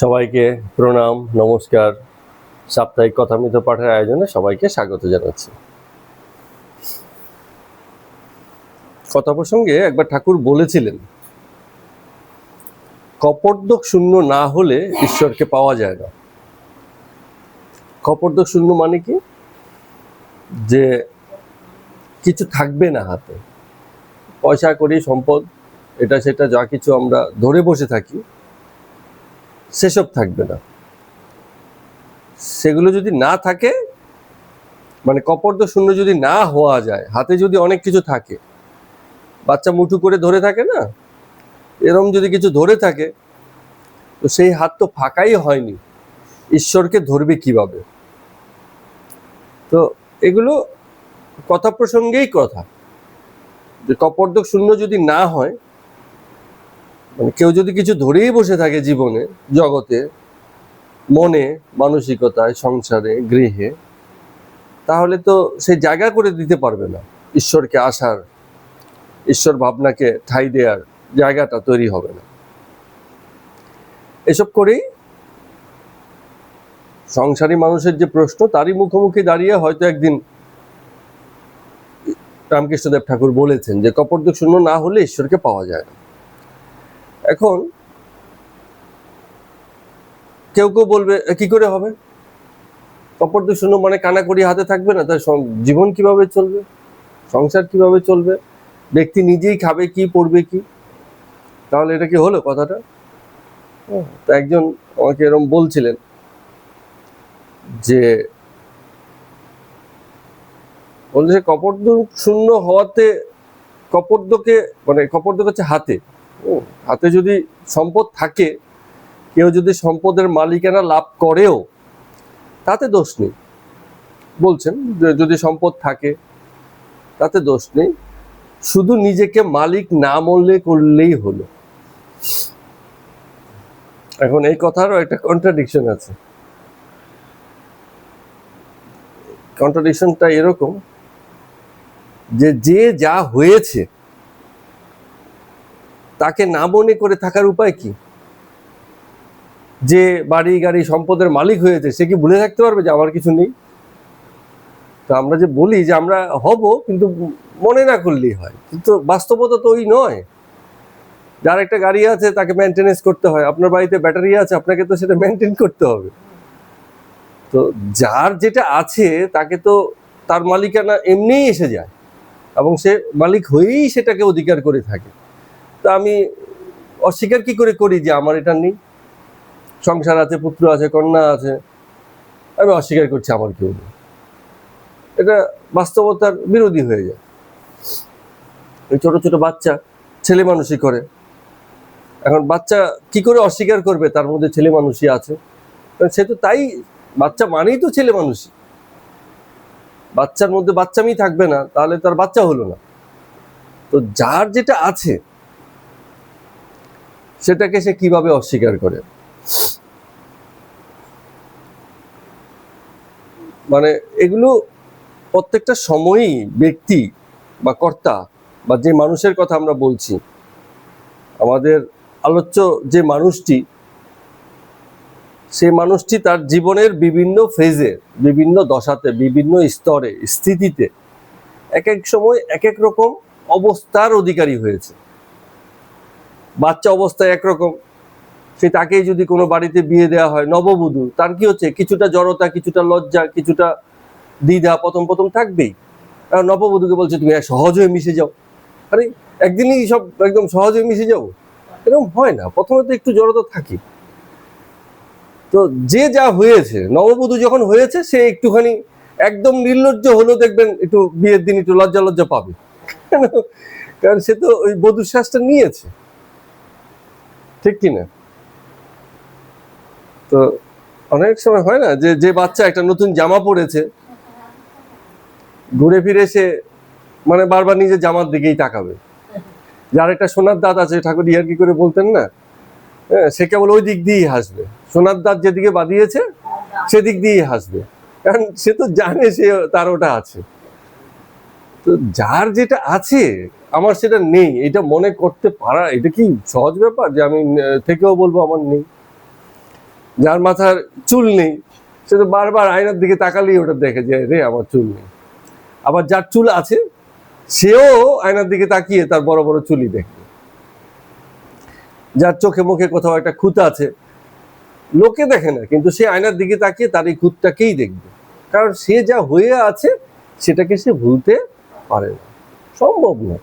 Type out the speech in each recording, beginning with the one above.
সবাইকে প্রণাম, নমস্কার। সাপ্তাহিক কথামৃত পাঠের আয়োজনে সবাইকে স্বাগত জানাচ্ছি। কথা প্রসঙ্গে একবার ঠাকুর বলেছিলেন, কপর্দক শূন্য না হলে ঈশ্বরকে পাওয়া যায় না। কপর্দক শূন্য মানে কি? যে কিছু থাকবে না হাতে, পয়সা কড়ি সম্পদ এটা সেটা যা কিছু আমরা ধরে বসে থাকি সেসব থাকবে না। সেগুলো যদি না থাকে, মানে কপর্দক শূন্য যদি না হওয়া যায়, হাতে যদি অনেক কিছু থাকে, বাচ্চা মুঠু করে ধরে থাকে না, এরম যদি কিছু ধরে থাকে, তো সেই হাত তো ফাঁকাই হয়নি, ঈশ্বরকে ধরবে কিভাবে? তো এগুলো কথা প্রসঙ্গেই কথা, যে কপর্দক শূন্য যদি না হয়, মানে কেউ যদি কিছু ধরেই বসে থাকে জীবনে, জগতে, মনে, মানসিকতায়, সংসারে, গৃহে, তাহলে তো সে জায়গা করে দিতে পারবে না ঈশ্বরকে আসার, ঈশ্বর ভাবনাকে ঠাঁই দেওয়ার জায়গাটা তৈরি হবে না। এসব করেই সংসারী মানুষের যে প্রশ্ন, তারই মুখোমুখি দাঁড়িয়ে হয়তো একদিন রামকৃষ্ণদেব ঠাকুর বলেছেন যে কপর্দক শূন্য না হলে ঈশ্বরকে পাওয়া যায় না। এখন কেউ কেউ বলবে কি করে হবে? কপর্দক শূন্য মানে কানাকড়ি হাতে থাকবে না, তার জীবন কিভাবে চলবে, সংসার কিভাবে চলবে, ব্যক্তি নিজেই খাবে কি, পড়বে কি? তাহলে এটা কি হলো কথাটা? তো একজন আমাকে এরকম বলছিলেন যে বলছে কপর্দক শূন্য হওয়াতে, কপর্দকে মানে কপর্দক হচ্ছে হাতে, হাতে যদি সম্পদ থাকে, কেউ যদি সম্পদের মালিকানা লাভ করেও তাতে দোষ নেই। বলছেন যে যদি সম্পদ থাকে তাতে দোষ নেই, শুধু নিজেকে মালিক না মনে করলেই হলো। এখন এই কথারও একটা কন্ট্রাডিকশন আছে। কন্ট্রাডিকশনটা এরকম যে যে যা হয়েছে তাকে না মনে করে থাকার উপায় কি? যে বাড়ি গাড়ি সম্পদের মালিক হয়েছে সে কি ভুলে থাকতে পারবে যে আমার কিছু নেই? তো আমরা যে বলি যে আমরা হব, কিন্তু মনে না করলেই হয়, কিন্তু বাস্তবতা তো ওই নয়। যার একটা গাড়ি আছে তাকে মেনটেনেন্স করতে হয়, আপনার বাড়িতে ব্যাটারি আছে, আপনাকে তো সেটা মেনটেন করতে হবে। তো যার যেটা আছে তাকে তো তার মালিকানা এমনিই এসে যায়, এবং সে মালিক হয়েই সেটাকে অধিকার করে থাকে। তো আমি অস্বীকার কি করে করি যে আমার এটা নেই? সংসার আছে, পুত্র আছে, কন্যা আছে, আমি অস্বীকার করছি আমার কেউ নেই। এটা বাস্তবতার বিরোধী হয়ে যায়। ওই ছোট ছোট বাচ্চা ছেলে মানুষই করে। এখন বাচ্চা কি করে অস্বীকার করবে তার মধ্যে ছেলে মানুষই আছে? সে তো তাই, বাচ্চা মানেই তো ছেলে মানুষই। বাচ্চার মধ্যে বাচ্চামি থাকবে না, তাহলে তার বাচ্চা হলো না। তো যার যেটা আছে সেটাকে সে কিভাবে অস্বীকার করে? মানে এগুলো প্রত্যেকটা সময়ই ব্যক্তি বা কর্তা বা যে মানুষের কথা আমরা বলছি, আমাদের আলোচ্য যে মানুষটি, সেই মানুষটি তার জীবনের বিভিন্ন ফেজে, বিভিন্ন দশাতে, বিভিন্ন স্তরে, স্থিতিতে এক এক সময় এক এক রকম অবস্থার অধিকারী হয়েছে। বাচ্চা অবস্থায় একরকম, সে তাকেই যদি কোনো বাড়িতে বিয়ে দেওয়া হয়, নববধূ, তার কি হচ্ছে কিছুটা জড়তা, কিছুটা লজ্জা, কিছুটা দ্বিধা প্রথম প্রথম থাকবেই। নববধূকে বলছে তুমি সহজ হয়ে মিশে যাও। আরে একদিনই সব একদম সহজ হয়ে মিশে যাও? এরকম হয় না, প্রথমে তো একটু জড়তা থাকে। তো যে যা হয়েছে, নববধূ যখন হয়েছে সে একটুখানি একদম নির্লজ্জ হলো, দেখবেন একটু বিয়ের দিন একটু লজ্জা লজ্জা পাবে, কারণ সে তো ওই বধূর শ্বাসটা নিয়েছে, ঠিক কিনা? তো অনেক সময় হয় না যে যে বাচ্চা একটা নতুন জামা পরেছে, ঘুরে ফিরে সে মানে বারবার নিজের জামার দিকেই তাকাবে। যার একটা সোনার দাঁত আছে, ঠাকুর ইয়ার কি করে বলতেন না, সে কেবল ওই দিক দিয়েই হাসবে, সোনার দাঁত যেদিকে বাঁধিয়েছে সেদিক দিয়েই হাসবে, কারণ সে তো জানে সে তার ওটা আছে। তো যার যেটা আছে আমার সেটা নেই, এটা মনে করতে পারা এটা কি সহজ ব্যাপার যে আমি থেকেও বলবো আমার নেই? যার মাথার চুল নেই সে তো বারবার আয়নার দিকে তাকালেই ওটা দেখে যে রে আমার চুল নেই। আবার যার চুল আছে সেও আয়নার দিকে তাকিয়ে তার বড় বড় চুলই দেখবে। যার চোখে মুখে কোথাও একটা খুঁত আছে লোকে দেখে না, কিন্তু সে আয়নার দিকে তাকিয়ে তার এই খুঁতটাকেই দেখবে, কারণ সে যা হয়ে আছে সেটাকে সে ভুলতে পারে না, সম্ভব না।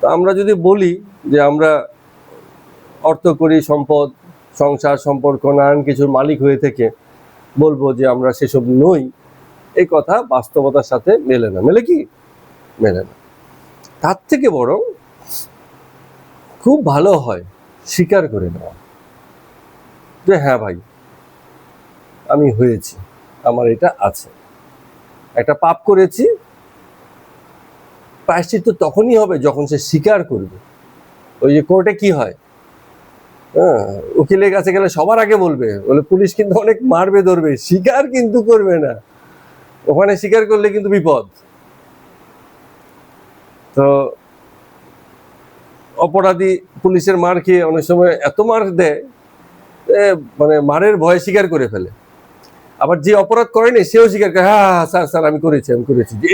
তো আমরা যদি বলি যে আমরা অর্থ করি, সম্পদ, সংসার, সম্পর্ক, নানান কিছুর মালিক হয়ে থেকে বলবো যে আমরা সেসব নই, এই কথা বাস্তবতার সাথে মেলে না। মেলে কি? মেলে না। তার থেকে বরং খুব ভালো হয় স্বীকার করে নেওয়া যে হ্যাঁ ভাই আমি হয়েছি, আমার এটা আছে, একটা পাপ করেছি, প্রায়শ্চিত্ত তখনই হবে যখন সে স্বীকার করবে। ওই যে কোর্টে কি হয়, হ্যাঁ, উকিলের কাছে গেলে সবার আগে বলবে, বলে পুলিশ কিন্তু অনেক মারবে ধরবে, স্বীকার কিন্তু করবে না, ওখানে স্বীকার করলে কিন্তু বিপদ। তো অপরাধী পুলিশের মার খেয়ে অনেক সময় এত মার দেয় মানে মারের ভয়ে স্বীকার করে ফেলে। আবার যে অপরাধ করেনি সেও স্বীকার করে, হ্যাঁ স্যার স্যার আমি করেছি।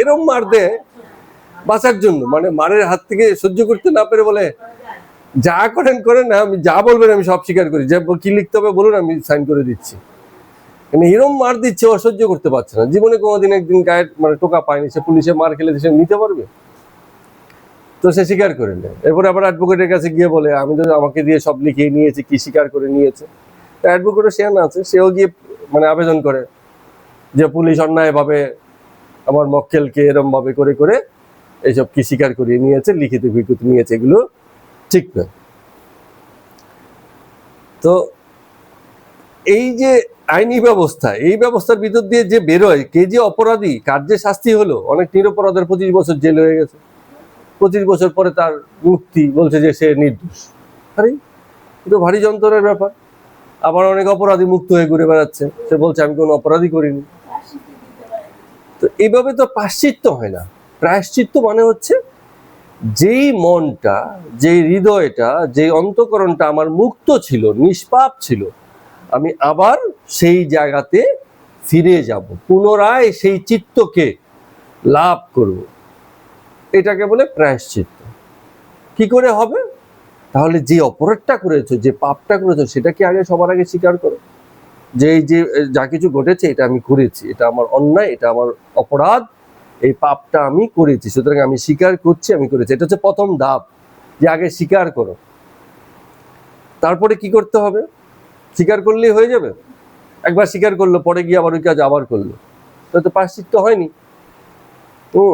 এরকম মার দেয় বাঁচার জন্য, মানে মারের হাত থেকে সহ্য করতে না পেরে বলে যা করেন করেন না, আমি যা বলবেন আমি সব স্বীকার করি, যে কি লিখতে হবে বলুন আমি সাইন করে দিচ্ছি। মানে এরকম মার দিচ্ছে, অসহ্য করতে পারছে না, জীবনে কোনোদিন একদিন গায়ে মানে টোকা পায়নি, সে পুলিশে মার খেলে সে নিতে পারবে? তো সে স্বীকার করে নেয়। এরপরে আবার অ্যাডভোকেটের কাছে গিয়ে বলে আমি তো আমাকে দিয়ে সব লিখিয়ে নিয়েছি, কি স্বীকার করে নিয়েছে। অ্যাডভোকেটও সে না আছে, সেও গিয়ে মানে আবেদন করে যে পুলিশ অন্যায়ভাবে আমার মক্কেলকে এরম ভাবে করে করে এইসব কি স্বীকার করিয়ে নিয়েছে, লিখিত বিকৃতি নিয়েছে, এগুলো ঠিক না। তো এই যে আইনি ব্যবস্থা, এই ব্যবস্থার ভিতর দিয়ে যে বেরোয়, কে যে অপরাধী, কার যে শাস্তি হলো, অনেক নিরপরাধের 25 বছর জেল হয়ে গেছে, 25 বছর পরে তার মুক্তি, বলছে যে সে নির্দোষ। আরে এটা ভারী যন্ত্রণার ব্যাপার। আবার অনেক অপরাধী মুক্ত হয়ে ঘুরে বেড়াচ্ছে, সে বলছে আমি কোনো অপরাধী করিনি। তো এইভাবে তো প্রায়শ্চিত্ত হয় না। প্রায়শ্চিত্ত মানে হচ্ছে যেই মনটা, যেই হৃদয়টা, যেই অন্তঃকরণটা আমার মুক্ত ছিল, নিষ্পাপ ছিল, আমি আবার সেই জায়গাতে ফিরে যাব, পুনরায় সেই চিত্তকে লাভ করব, এটাকে বলে প্রায়শ্চিত্ত। কি করে হবে? তাহলে যে অপরাধটা করেছো, যে পাপটা করেছো, সেটাকে আগে সবার আগে স্বীকার করো যে এই যে যা কিছু ঘটেছে এটা আমি করেছি, এটা আমার অন্যায়, এটা আমার অপরাধ, এই পাপটা আমি করেছি, সুতরাং আমি স্বীকার করছি আমি করেছি। এটা হচ্ছে প্রথম ধাপ, যে আগে স্বীকার করো। তারপরে কি করতে হবে? স্বীকার করলেই হয়ে যাবে? একবার স্বীকার করলো, পরে গিয়ে আবার ওই কাজ আবার করলো, তো প্রায়শ্চিত্ত হয়নি।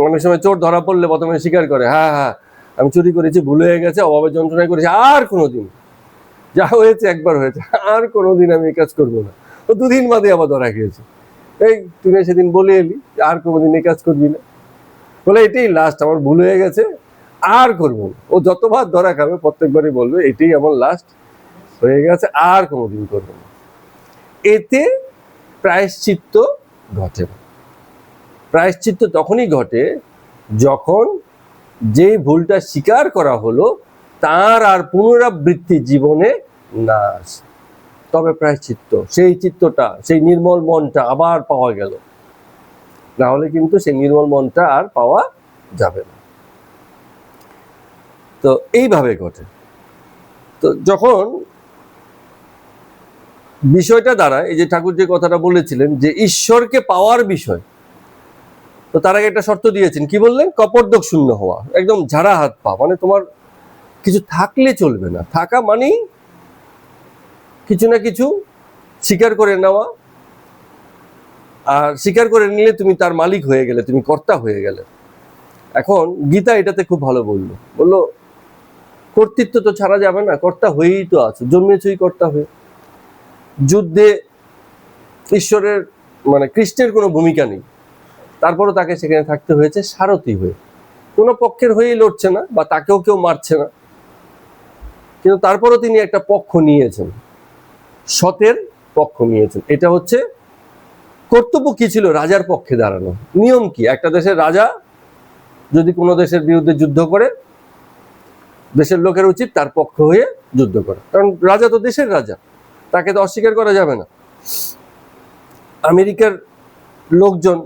অনেক সময় চোর ধরা পড়লে প্রথমে স্বীকার করে, হ্যাঁ হ্যাঁ আমি চুরি করেছি, ভুল হয়ে গেছে, অভাবের যন্ত্রণায় করেছি, আর কোনোদিন, যা হয়েছে একবার হয়েছে, আর কোনোদিন আমি এই কাজ করবো না। ও 2 দিন বাদে আবার ধরা খেয়েছে, এই তুই সেদিন বলে এলি আর কোনোদিন এই কাজ করবি না, বলে এটাই লাস্ট, আমার ভুল হয়ে গেছে, আর করবো না। ও যতবার ধরা খাবে প্রত্যেকবারই বলবে এটাই আমার লাস্ট হয়ে গেছে, আর কোনোদিন করবো না। এতে প্রায়শ্চিত্ত ঘটে না। প্রায়শ্চিত্ত তখনই ঘটে যখন যেই ভুলটা স্বীকার করা হলো তার আর পুনরাবৃত্তি জীবনে না আসে, তবে প্রায়শ্চিত্ত, সেই চিত্তটা, সেই নির্মল মনটা আবার পাওয়া গেল। না হলে কিন্তু সেই নির্মল মনটা আর পাওয়া যাবে না। তো এইভাবে ঘটে। তো যখন বিষয়টা দাঁড়ায়, এই যে ঠাকুর যে কথাটা বলেছিলেন যে ঈশ্বরকে পাওয়ার বিষয়, তো তার আগে একটা শর্ত দিয়েছেন, কি বললেন? কপর্দক শূন্য হওয়া, একদম ঝাড়া হাত পা, মানে তোমার কিছু থাকলে চলবে না, থাকা মানেই কিছু না কিছু স্বীকার করে নেওয়া, আর স্বীকার করে নিলে তুমি তার মালিক হয়ে গেলে, তুমি কর্তা হয়ে গেলে। এখন গীতা এটাতে খুব ভালো বললো কর্তৃত্ব তো ছাড়া যাবে না, কর্তা হয়েই তো আছে, জন্মেছই কর্তা হয়ে। যুদ্ধে ঈশ্বরের মানে কৃষ্ণের কোনো ভূমিকা নেই, তারপরও তাকে সেখানে থাকতে হয়েছে সারথি হয়ে। কোনো পক্ষের হয়েই লড়ছে না, বা তাকেও কেউ মারছে না, কিন্তু তারপরও তিনি একটা পক্ষ নিয়েছেন, সতের পক্ষ নিয়েছেন। এটা হচ্ছে কর্তব্য। কি ছিল? রাজার পক্ষে দাঁড়ানো। নিয়ম কি? একটা দেশের রাজা যদি কোনো দেশের বিরুদ্ধে যুদ্ধ করে, দেশের লোকের উচিত তার পক্ষ হয়ে যুদ্ধ করা, কারণ রাজা তো দেশের রাজা, তাকে তো অস্বীকার করা যাবে না। আমেরিকার লোকজন,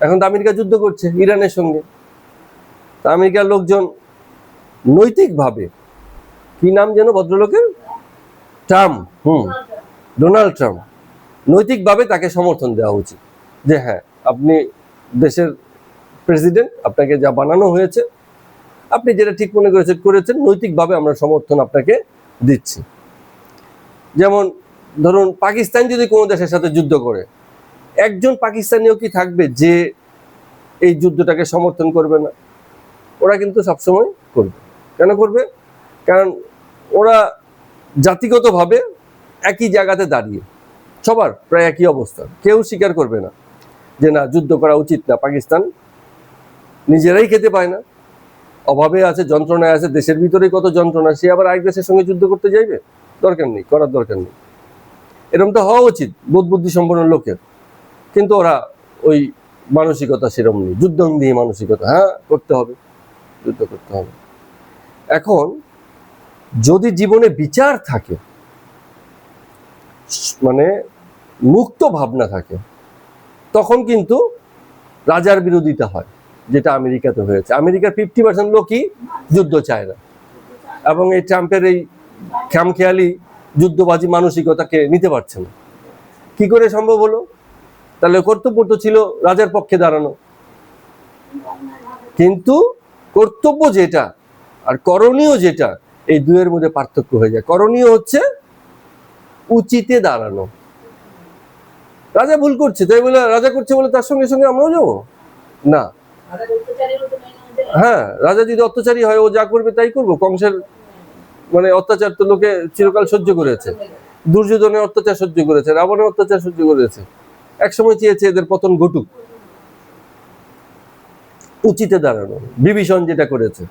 এখন তো আমেরিকা যুদ্ধ করছে ইরানের সঙ্গে, তা আমেরিকার লোকজন নৈতিকভাবে, কি নাম যেন ভদ্রলোকের, ট্রাম্প, ডোনাল্ড ট্রাম্প, নৈতিকভাবে তাকে সমর্থন দেওয়া উচিত যে হ্যাঁ আপনি দেশের প্রেসিডেন্ট, আপনাকে যা বানানো হয়েছে আপনি যেটা ঠিক মনে করেছেন, নৈতিকভাবে আমরা সমর্থন আপনাকে দিচ্ছি। যেমন ধরুন পাকিস্তান যদি কোনো দেশের সাথে যুদ্ধ করে, একজন পাকিস্তানিও কি থাকবে যে এই যুদ্ধটাকে সমর্থন করবে না? ওরা কিন্তু সবসময় করবে। কেন করবে? কারণ ওরা জাতিগতভাবে একই জায়গাতে দাঁড়িয়ে, সবার প্রায় একই অবস্থা, কেউ স্বীকার করবে না যে না যুদ্ধ করা উচিত না। পাকিস্তান নিজেরাই খেতে পায় না, অভাবে আছে, যন্ত্রণায় আছে, দেশের ভিতরেই কত যন্ত্রণা, সে আবার আরেক দেশের সঙ্গে যুদ্ধ করতে যাইবে? দরকার নেই, করার দরকার নেই। এরকম তো হওয়া উচিত বোধ বুদ্ধি সম্পন্ন লোকের, কিন্তু ওরা ওই মানসিকতা সেরকম নেই, যুদ্ধবন্দী মানসিকতা, হ্যাঁ করতে হবে, যুদ্ধ করতে হবে। এখন যদি জীবনে বিচার থাকে, মানে মুক্ত ভাবনা থাকে, তখন কিন্তু রাজার বিরোধিতা হয়, যেটা আমেরিকাতে হয়েছে। আমেরিকার 50% লোকই যুদ্ধ চায় না, এবং এই ট্রাম্পের এই খামখেয়ালি যুদ্ধবাজি মানসিকতাকে নিতে পারছে না। কি করে সম্ভব হলো? তাহলে কর্তব্য তো ছিল রাজার পক্ষে দাঁড়ানো, কিন্তু কর্তব্য যেটা আর করণীয় যেটা, এই দুয়ের মধ্যে পার্থক্য হয়ে যায়। করণীয় হচ্ছে উচিতে দাঁড়ানো। রাজা ভুল করছে তাই বলে, রাজা করছে বলে তার সঙ্গে সঙ্গে আমরাও যাবো না। হ্যাঁ, রাজা যদি অত্যাচারী হয়, ও যা করবে তাই করবো। কংসের মানে অত্যাচার তো লোকে চিরকাল সহ্য করেছে, দুর্যোধনের অত্যাচার সহ্য করেছে, রাবণের অত্যাচার সহ্য করেছে, একসময় চেয়েছে এদের পতন ঘটুক। উচিতে দাঁড়ানো, বিভীষণ যেটা করেছে,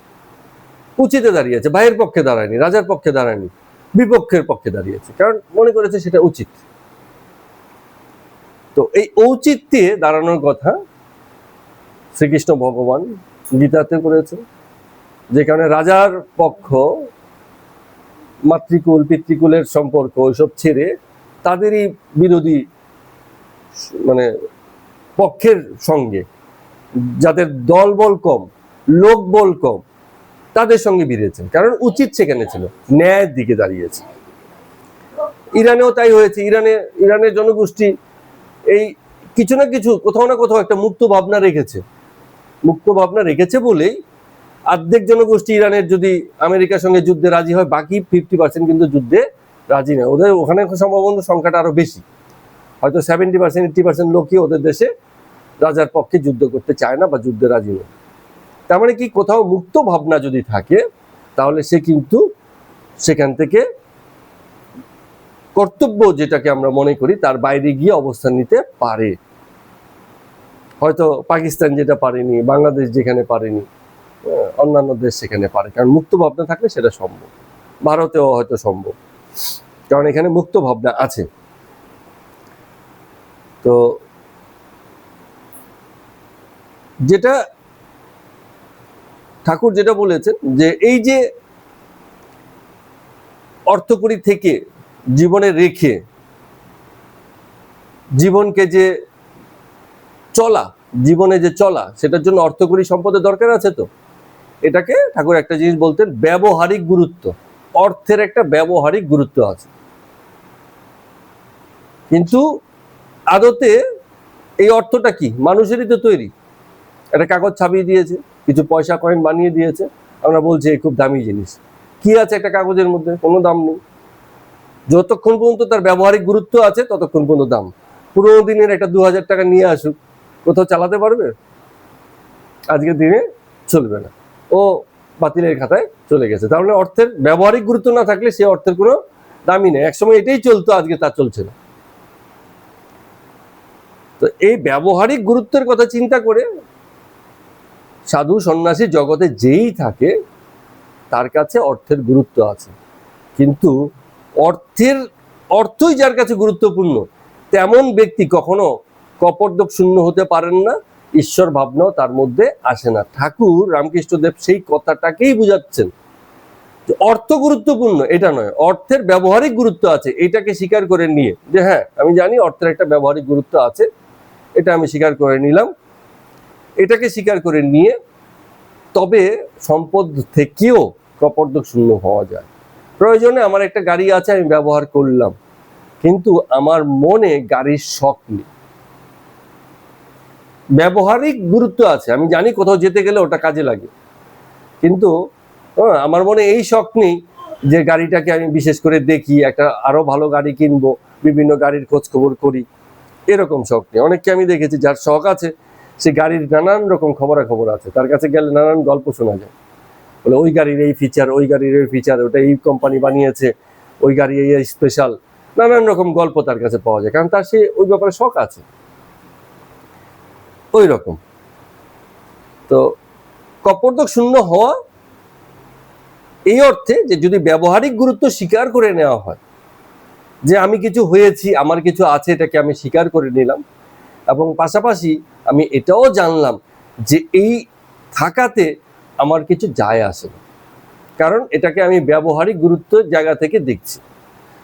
উচিতে দাঁড়িয়েছে, ভাইয়ের পক্ষে দাঁড়ায়নি, রাজার পক্ষে দাঁড়ায়নি, বিপক্ষের পক্ষে দাঁড়িয়েছে, কারণ মনে করেছে সেটা উচিত। তো এই ঔচিত্যে দাঁড়ানোর কথা শ্রীকৃষ্ণ ভগবান গীতাতে করেছে, যেখানে রাজার পক্ষ, মাতৃকুল পিতৃকুলের সম্পর্ক ওইসব ছেড়ে তাদেরই বিরোধী মানে পক্ষের সঙ্গে, যাদের দল বল কম, লোক বল কম, তাদের সঙ্গে ভিড়েছেন, কারণ উচিত সেখানে ছিল, ন্যায়ের দিকে দাঁড়িয়েছে। ইরানেও তাই হয়েছে। ইরানের জনগোষ্ঠী এই কিছু না কিছু, কোথাও না কোথাও একটা মুক্ত ভাবনা রেখেছে। মুক্ত ভাবনা রেখেছে বলেই অর্ধেক জনগোষ্ঠী ইরানের যদি আমেরিকার সঙ্গে যুদ্ধে রাজি হয়, বাকি 50% কিন্তু যুদ্ধে রাজি নয়। ওদের ওখানে সম্ভবত সংখ্যাটা আরো বেশি, হয়তো 70% 80% লোকই ওদের দেশে রাজার পক্ষে যুদ্ধ করতে চায় না বা যুদ্ধে রাজি নয়। তার মানে কি, কোথাও মুক্ত ভাবনা যদি থাকে তাহলে সে কিন্তু সেখান থেকে কর্তব্য যেটাকে আমরা মনে করি তার বাইরে গিয়ে অবস্থান নিতে পারে। হয়তো পাকিস্তান যেটা পারেনি, বাংলাদেশ যেখানে পারেনি, অন্যান্য দেশ সেখানে পারে, কারণ মুক্ত ভাবনা থাকলে সেটা সম্ভব। ভারতেও হয়তো সম্ভব, কারণ এখানে মুক্ত ভাবনা আছে। তো যেটা ঠাকুর যেটা বলেছেন যে এই যে অর্থকড়ি থেকে জীবনে রেখে জীবনকে যে চলা, জীবনে যে চলা, সেটার জন্য অর্থকড়ি সম্পদের দরকার আছে। তো এটাকে ঠাকুর একটা জিনিস বলতেন, ব্যবহারিক গুরুত্ব। অর্থের একটা ব্যবহারিক গুরুত্ব আছে, কিন্তু আদতে এই অর্থটা কি, মানুষেরই তো তৈরি। একটা কাগজ ছাপিয়ে দিয়েছে, কিছু পয়সা কয়েন বানিয়ে দিয়েছে, আমরা বলছি এই খুব দামি জিনিস। কি আছে একটা কাগজের মধ্যে? কোনো দাম নেই। যতক্ষণ পর্যন্ত তার ব্যবহারিক গুরুত্ব আছে ততক্ষণ পর্যন্ত দাম। পুরোনো দিনের একটা 2000 টাকা নিয়ে আসুক, কোথাও চালাতে পারবে? আজকের দিনে চলবে না, ও বাতিলের খাতায় চলে গেছে। তাহলে অর্থের ব্যবহারিক গুরুত্ব না থাকলে সে অর্থের কোনো দামই নেই। একসময় এটাই চলতো, আজকে তা চলছে না। তো এই ব্যবহারিক গুরুত্বের কথা চিন্তা করে সাধু সন্ন্যাসী জগতে যেই থাকে তার কাছে অর্থের গুরুত্ব আছে, কিন্তু অর্থই যার কাছে গুরুত্বপূর্ণ তেমন ব্যক্তি কখনো কপর্দক শূন্য হতে পারেন না, ঈশ্বর ভাবনাও তার মধ্যে আসে না। ঠাকুর রামকৃষ্ণদেব সেই কথাটাকেই বুঝাচ্ছেন যে অর্থ গুরুত্বপূর্ণ এটা নয়, অর্থের ব্যবহারিক গুরুত্ব আছে এটাকে স্বীকার করে নিয়ে, যে হ্যাঁ আমি জানি অর্থের একটা ব্যবহারিক গুরুত্ব আছে, এটা আমি স্বীকার করে নিলাম, এটাকে স্বীকার করে নিয়ে তবে সম্পদ থেকেও কপর্দক শূন্য হওয়া যায়। প্রয়োজনে আমার একটা গাড়ি আছে, আমি ব্যবহার করলাম, কিন্তু আমার মনে গাড়ির শখ নেই। ব্যবহারিক গুরুত্ব আছে, আমি জানি কোথাও যেতে গেলে ওটা কাজে লাগে, কিন্তু আমার মনে এই শখ নেই যে গাড়িটাকে আমি বিশেষ করে দেখি, একটা আরো ভালো গাড়ি কিনবো, বিভিন্ন গাড়ির খোঁজ খবর করি, এরকম শখ নেই। অনেককে আমি দেখেছি যার শখ আছে, সে গাড়ির নানান রকম খবরাখবর আছে, তার কাছে গেলে নানান গল্প শোনা যায়, বলে ওই গাড়ির এই ফিচার, ওই গাড়ির এই ফিচার, ওটা এই কোম্পানি বানিয়েছে, ওই গাড়ি এই স্পেশাল, নানান রকম গল্প তার কাছে পাওয়া যায়, কারণ তার সে ওই ব্যাপারে শখ আছে ওই রকম। তো কপর্দক শূন্য হওয়া এই অর্থে যে যদি ব্যবহারিক গুরুত্ব স্বীকার করে নেওয়া হয়, যে আমি কিছু হয়েছি, আমার কিছু আছে, এটাকে আমি স্বীকার করে নিলাম, এবং পাশাপাশি আমি এটাও জানলাম যে এই থাকাতে আমার কিছু যায় আসে না, কারণ এটাকে আমি ব্যবহারিক গুরুত্বের জায়গা থেকে দেখছি।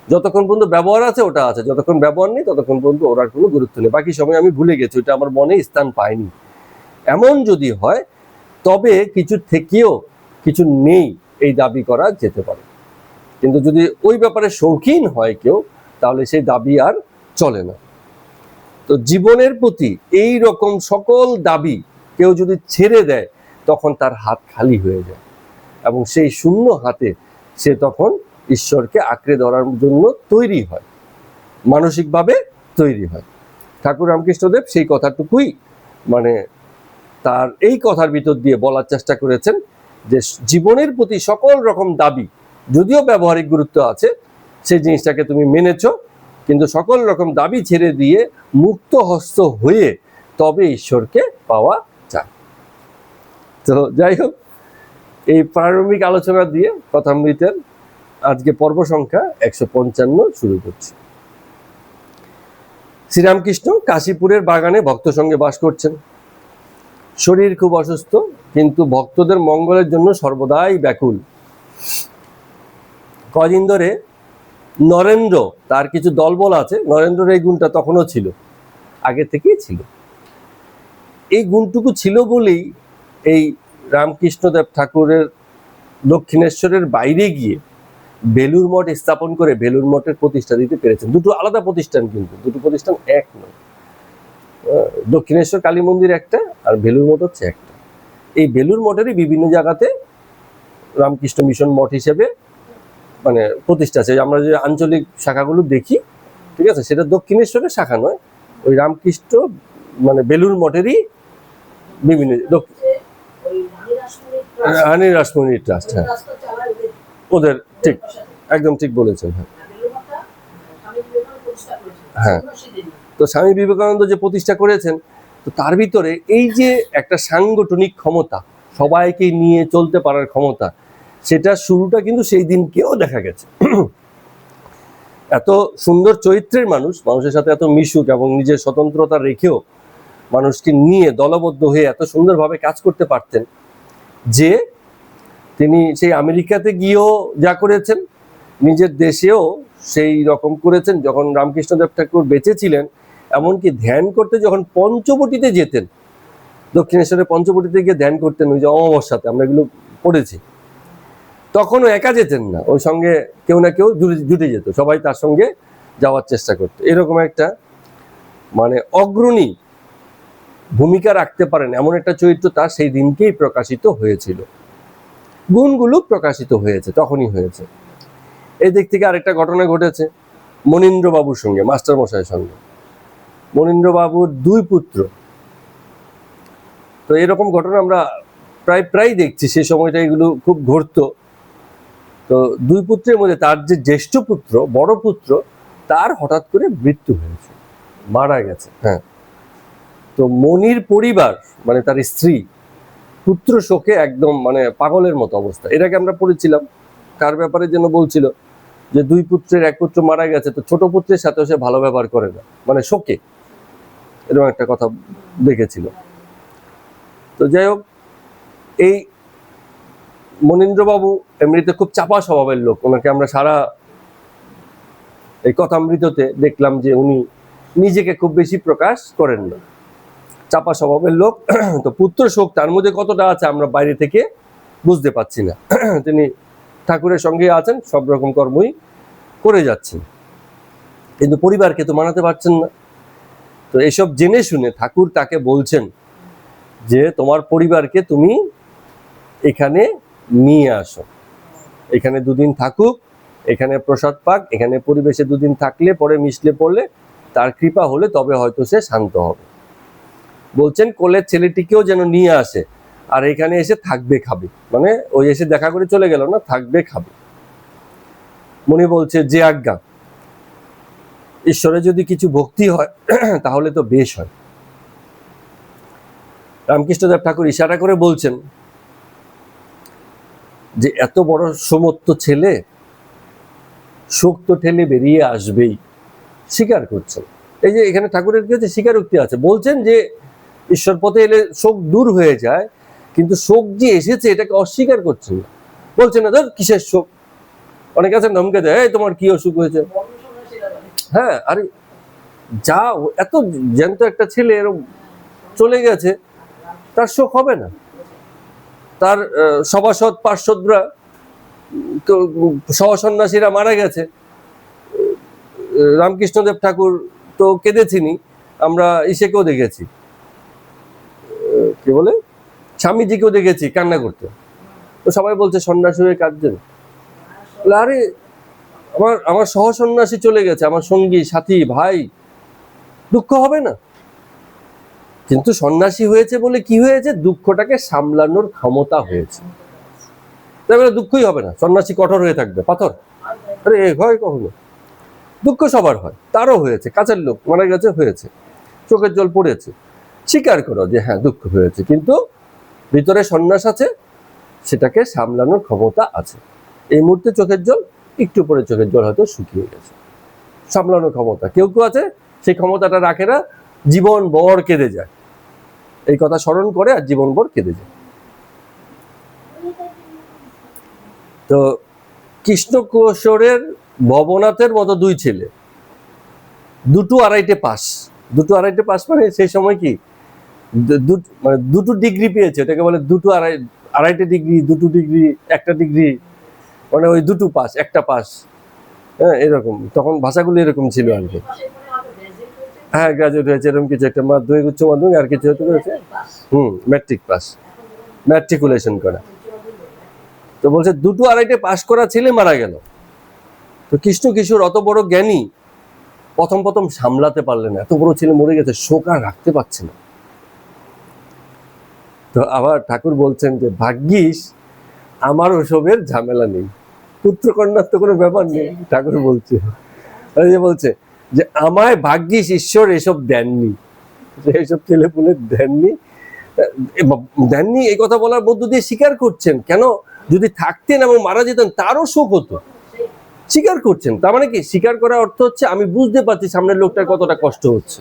যতক্ষণ পর্যন্ত ব্যবহার আছে ওটা আছে, যতক্ষণ ব্যবহার নেই ততক্ষণ পর্যন্ত ওর আর কোনো গুরুত্ব নেই, বাকি সময় আমি ভুলে গেছি, ওটা আমার মনে স্থান পায়নি। এমন যদি হয় তবে কিছু থেকেও কিছু নেই এই দাবি করা যেতে পারে, কিন্তু যদি ওই ব্যাপারে শৌখিন হয় কেউ, তাহলে সেই দাবি আর চলে না। তো জীবনের প্রতি এই রকম সকল দাবি কেউ যদি ছেড়ে দেয়, তখন তার হাত খালি হয়ে যায়, এবং সেই শূন্য হাতে সে তখন ঈশ্বরকে আঁকড়ে ধরার জন্য তৈরি হয়, মানসিকভাবে তৈরি হয়। ঠাকুর রামকৃষ্ণদেব সেই কথাটুকুই মানে তার এই কথার ভিতর দিয়ে বলার চেষ্টা করেছেন, যে জীবনের প্রতি সকল রকম দাবি, যদিও ব্যবহারিক গুরুত্ব আছে, সেই জিনিসটাকে তুমি মেনেছো, কিন্তু সকল রকম দাবি ছেড়ে দিয়ে মুক্ত হস্ত হয়ে তবে ঈশ্বরকে পাওয়া যায়। তো যাই হোক, এই প্রারম্ভিক আলোচনা দিয়ে কথামৃতের আজকে পর্ব সংখ্যা 155 শুরু করছি। শ্রীরামকৃষ্ণ কাশীপুরের বাগানে ভক্ত সঙ্গে বাস করছেন। শরীর খুব অসুস্থ, কিন্তু ভক্তদের মঙ্গলের জন্য সর্বদাই ব্যাকুল। কদিন ধরে নরেন্দ্র, তার কিছু দলবল আছে, নরেন্দ্রের এই গুণটা তখনও ছিল, আগে থেকেই ছিল, এই গুণটুকু ছিল বলেই এই রামকৃষ্ণদেব ঠাকুরের দক্ষিণেশ্বরের বাইরে গিয়ে বেলুর মঠ স্থাপন করে বেলুর মঠের প্রতিষ্ঠা দিতে পেরেছেন। দুটো আলাদা প্রতিষ্ঠান, কিন্তু দুটো প্রতিষ্ঠান এক নয়। দক্ষিণেশ্বর কালী মন্দির একটা, আর বেলুর মঠ হচ্ছে একটা। এই বেলুর মঠেরই বিভিন্ন জায়গাতে রামকৃষ্ণ মিশন মঠ হিসেবে মানে প্রতিষ্ঠা আছে। আমরা যে আঞ্চলিক শাখাগুলো দেখি, ঠিক আছে, সেটা দক্ষিণেশ্বরের শাখা নয়, ওই রামকৃষ্ণ মানে বেলুর মঠেরই বিভিন্ন রানী রাসমণি ট্রাস্ট, হ্যাঁ ওদের, ঠিক একদম ঠিক বলেছেন। হ্যাঁ হ্যাঁ, তো স্বামী বিবেকানন্দ যে প্রতিষ্ঠা করেছেন, তো তার ভিতরে এই যে একটা সাংগঠনিক ক্ষমতা, সবাইকে নিয়ে চলতে পারার ক্ষমতা, সেটা শুরুটা কিন্তু সেই দিনকেও দেখা গেছে। এত সুন্দর চরিত্রের মানুষ, মানুষের সাথে এত মিশুক এবং নিজের স্বতন্ত্রতা রেখেও মানুষকে নিয়ে দলবদ্ধ হয়ে এত সুন্দরভাবে কাজ করতে পারতেন, যে তিনি সেই আমেরিকাতে গিয়েও যা করেছেন, নিজের দেশেও সেই রকম করেছেন। যখন রামকৃষ্ণদেব ঠাকুর বেঁচে ছিলেন, এমনকি ধ্যান করতে যখন পঞ্চবটিতে যেতেন, দক্ষিণেশ্বরের পঞ্চবটিতে গিয়ে ধ্যান করতেন, ওই যে অমাবস্যাতে আমরা এগুলো পড়েছি, তখনও একা যেতেন না, ওই সঙ্গে কেউ না কেউ জুটে যেত, সবাই তার সঙ্গে যাওয়ার চেষ্টা করতো। এরকম একটা মানে অগ্রণী ভূমিকা রাখতে পারেন এমন একটা চরিত্র তার সেই দিনকেই প্রকাশিত হয়েছিল, গুণগুলো প্রকাশিত হয়েছে, তখনই হয়েছে। এই দিক থেকে আরেকটা ঘটনা ঘটেছে মনীন্দ্রবাবুর সঙ্গে, মাস্টার মশাইয়ের সঙ্গে। মনীন্দ্রবাবুর দুই পুত্র, তো এরকম ঘটনা আমরা প্রায় দেখছি, সে সময়টা এগুলো খুব ঘটতো। তো দুই পুত্রের মধ্যে তার যে জ্যেষ্ঠ পুত্র, বড় পুত্র, তার হঠাৎ করে মৃত্যু হয়েছে, মারা গেছে। হ্যাঁ, তো মনির পরিবার মানে তার স্ত্রী, পুত্র শোকে একদম মানে পাগলের মতো অবস্থা। এটাকে আমরা পড়েছিলাম, কার ব্যাপারে যেন বলছিল যে দুই পুত্রের এক পুত্র মারা গেছে, তো ছোট পুত্রের সাথে সে ভালো ব্যবহার করে না, মানে শোকে, এরকম একটা কথা দেখেছিল। তো যাই হোক, এই মনীন্দ্রবাবু এমনিতে খুব চাপা স্বভাবের লোক, ওনাকে আমরা সারা এই কথামৃততে দেখলাম যে উনি নিজেকে খুব বেশি প্রকাশ করেন না, চাপা স্বভাবের লোক। তো পুত্র শোক তার মধ্যে কতটা আছে আমরা বাইরে থেকে বুঝতে পারছি না। তিনি ঠাকুরের সঙ্গে আছেন, সব রকম কর্মই করে যাচ্ছেন, কিন্তু পরিবারকে তো মানাতে পারছেন না। তো এসব জেনে শুনে ঠাকুর তাকে বলছেন যে তোমার পরিবারকে তুমি এখানে নিয়ে আসো, এখানে দুদিন থাকুক, এখানে প্রসাদ পাক, এখানে পরিবেশে দুদিন থাকলে পরে মিশলে পড়লে তার কৃপা হলে তবে হয়তো সে শান্ত হবে। বলছেন কোলের ছেলেটিকেও যেন নিয়ে আসে, আর এখানে এসে থাকবে খাবে, মানে ওই এসে দেখা করে চলে গেল না, থাকবে খাবে। মনে বলছে যে আজ্ঞা, ঈশ্বরে যদি কিছু ভক্তি হয় তাহলে তো বেশ হয়। রামকৃষ্ণদেব ঠাকুর ইশারা করে বলছেন যে এত বড় সমর্থ ছেলে শোক তো ঠেলে বেরিয়ে আসবেই, স্বীকার করছেন। এই যে এখানে ঠাকুরের কি হচ্ছে, স্বীকারোক্তি আছে। বলছেন যে ঈশ্বর পথে এলে শোক দূর হয়ে যায়, কিন্তু শোক যে এসেছে এটাকে অস্বীকার করছেন না। বলছেন না ধর কিসের শোক, অনেকে আছেন ধমকে দেয় এই তোমার কি অসুখ হয়েছে। হ্যাঁ, আরে যা এত জ্যান্ত একটা ছেলে এরকম চলে গেছে, তার শোক হবে না? তার সভাসদ পার্শ্বদরা সহসন্ন্যাসীরা মারা গেছে, রামকৃষ্ণদেব ঠাকুর তো কেঁদেছিনি, আমরা ইসেকেও দেখেছি, কি বলে স্বামীজিকেও দেখেছি কান্না করতে। তো সবাই বলছে সন্ন্যাসী হয়ে কাঁদছেন। আরে আমার সহসন্ন্যাসী চলে গেছে, আমার সঙ্গী সাথী ভাই, দুঃখ হবে না? কিন্তু সন্ন্যাসী হয়েছে বলে কি হয়েছে, দুঃখটাকে সামলানোর ক্ষমতা হয়েছে, তাই বলে দুঃখই হবে না। সন্ন্যাসী কঠোর হয়ে থাকবে, পাথর? আরে হয় কখনো? দুঃখ সবার হয়, তারও হয়েছে, কাছের লোক মারা গেছে, হয়েছে, চোখের জল পড়েছে, স্বীকার করো যে হ্যাঁ দুঃখ হয়েছে, কিন্তু ভিতরে সন্ন্যাস আছে, সেটাকে সামলানোর ক্ষমতা আছে। এই মুহূর্তে চোখের জল, একটু পরে চোখের জল হয়তো শুকিয়ে গেছে, সামলানোর ক্ষমতা কেউ কেউ আছে, সেই ক্ষমতাটা রাখে না, জীবন ভর কেঁদে যায়, এই কথা স্মরণ করে আর জীবন ভর কেঁদে যায়। তো কৃষ্ণকিশোরের ভবনাথের মতো দুই ছেলে, দুটো আড়াইটে পাস, দুটো আড়াইটে পাস মানে সেই সময় কি মানে দুটো ডিগ্রি পেয়েছে, এটাকে বলে দুটো আড়াইটে ডিগ্রি, দুটো ডিগ্রি, একটা ডিগ্রি, মানে ওই দুটো পাস, একটা পাস, হ্যাঁ এরকম। তখন ভাষাগুলো এরকম ছিল আর কি। হ্যাঁ গ্রাজুয়েট হয়েছে এরকম কিছু একটা, মাধ্যমিক উচ্চ মাধ্যমিক আর কিছু হতে হয়েছে, ম্যাট্রিক পাস, ম্যাট্রিকুলেশন করা। তো বলছে দুটো আড়াইটে পাস করা ছেলে মারা গেল। তো কৃষ্ণকিশোর অত বড় জ্ঞানী, প্রথম প্রথম সামলাতে পারলেন না, এত বড় ছেলে মরে গেছে, শোক আর রাখতে পারছে না। তো আবার ঠাকুর বলছেন যে ভাগ্যিস আমার ওসবের ঝামেলা নেই, পুত্রকন্যার তো কোনো ব্যাপার নেই। ঠাকুর বলছে বলছে যে আমায় ভাগ্যিস ঈশ্বর এসব দেননি, এইসব ছেলে পুলে দেননি, দেননি। এই কথা বলার মধ্য দিয়ে স্বীকার করছেন, কেন যদি থাকতেন এবং মারা যেতেন তারও শোক হতো, স্বীকার করছেন। তার মানে কি, স্বীকার করার অর্থ হচ্ছে আমি বুঝতে পারছি সামনের লোকটার কতটা কষ্ট হচ্ছে,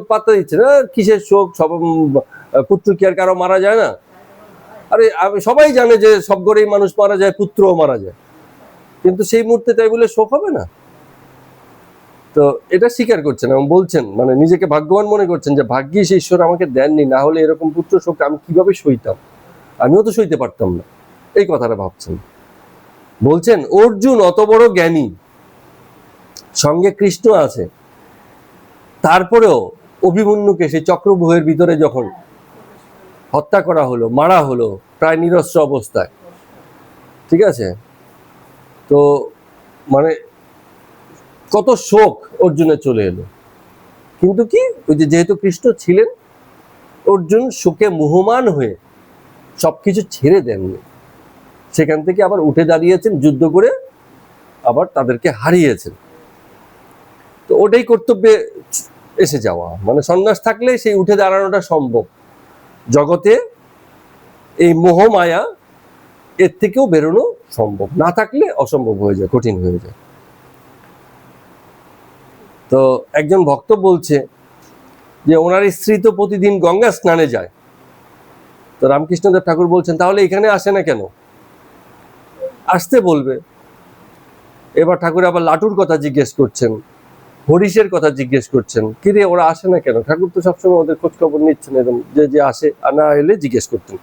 পাত্তা দিচ্ছে না, কিসের শোক, সব পুত্র কি আর কারো মারা যায় না? আরে সবাই জানে যে সব ঘরেই মানুষ মারা যায়, পুত্রও মারা যায়, কিন্তু সেই মুহূর্তে তাই বলে শোক হবে না? তো এটা স্বীকার করছেন এবং বলছেন, মানে নিজেকে ভাগ্যবান মনে করছেন যে ভাগ্যিস ঈশ্বর আমাকে দেননি, না হলে এরকম পুত্র শোক আমি কিভাবে সইতাম, আমিও তো সইতে পারতাম না, এই কথাটা ভাবছেন। বলছেন অর্জুন অত বড় জ্ঞানী, সঙ্গে কৃষ্ণ আছে, তারপরেও অভিমন্যুকে সেই চক্রব্যূহের ভিতরে যখন হত্যা করা হলো, মারা হলো প্রায় নিরস্ত্র অবস্থায়, ঠিক আছে, তো মানে কত শোক অর্জুনের চলে এলো। কিন্তু কি, ওই যে যেহেতু কৃষ্ণ ছিলেন, অর্জুন শোকে মোহমান হয়ে সবকিছু ছেড়ে দেননি, সেখান থেকে আবার উঠে দাঁড়িয়েছেন, যুদ্ধ করে আবার তাদেরকে হারিয়েছেন। তো ওটাই কর্তব্যে এসে যাওয়া, মানে সন্ন্যাস থাকলে সেই উঠে দাঁড়ানোটা সম্ভব। জগতে এই মোহমায়া এর থেকেও বেরোনো সম্ভব, না থাকলে অসম্ভব হয়ে যায়, কঠিন হয়ে যায়। তো একজন ভক্ত বলছে যে ওনার স্ত্রী তো প্রতিদিন গঙ্গা স্নানে যায়, তো রামকৃষ্ণদেব ঠাকুর বলছেন তাহলে এখানে আসে না কেন? আসতে বলবে। এবার ঠাকুর আবার লাটুর কথা জিজ্ঞেস করছেন, হরিশের কথা জিজ্ঞেস করছেন, কিরে ওরা আসে না কেন? ঠাকুর তো সবসময় ওদের খোঁজ খবর নিচ্ছেন, এরকম যে আসে আর না এলে জিজ্ঞেস করতেন।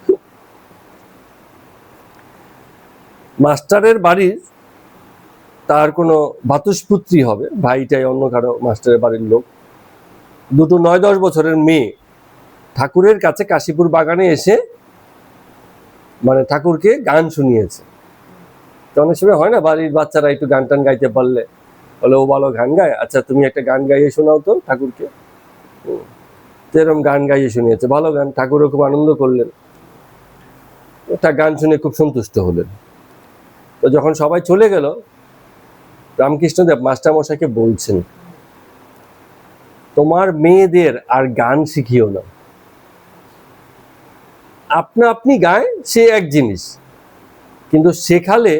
মাস্টারের বাড়ির তার কোনো ভাতুষপুত্রী হবে, ভাইটাই অন্য কারো মাস্টারের বাড়ির লোক, দুটো 9-10 বছরের মেয়ে ঠাকুরের কাছে কাশীপুর বাগানে এসে মানে ঠাকুরকে গান শুনিয়েছে। তো অনেক সময় হয় না, বাড়ির বাচ্চারা একটু গান টান গাইতে পারলে বলে ও ভালো গান গায়, আচ্ছা তুমি একটা গান গাইয়ে শোনাও তো ঠাকুরকে। এরকম গান গাইয়ে শুনিয়েছে, ভালো গান, ঠাকুরও খুব আনন্দ করলেন, একটা গান শুনে খুব সন্তুষ্ট হলেন। তো যখন সবাই চলে গেল, রামকৃষ্ণদেব মাস্টারমশাইকে বলছেন, তোমার মেয়েদের আর গান শিখিও না, আপনা আপনি গায় সে এক জিনিস, কিন্তু শেখালে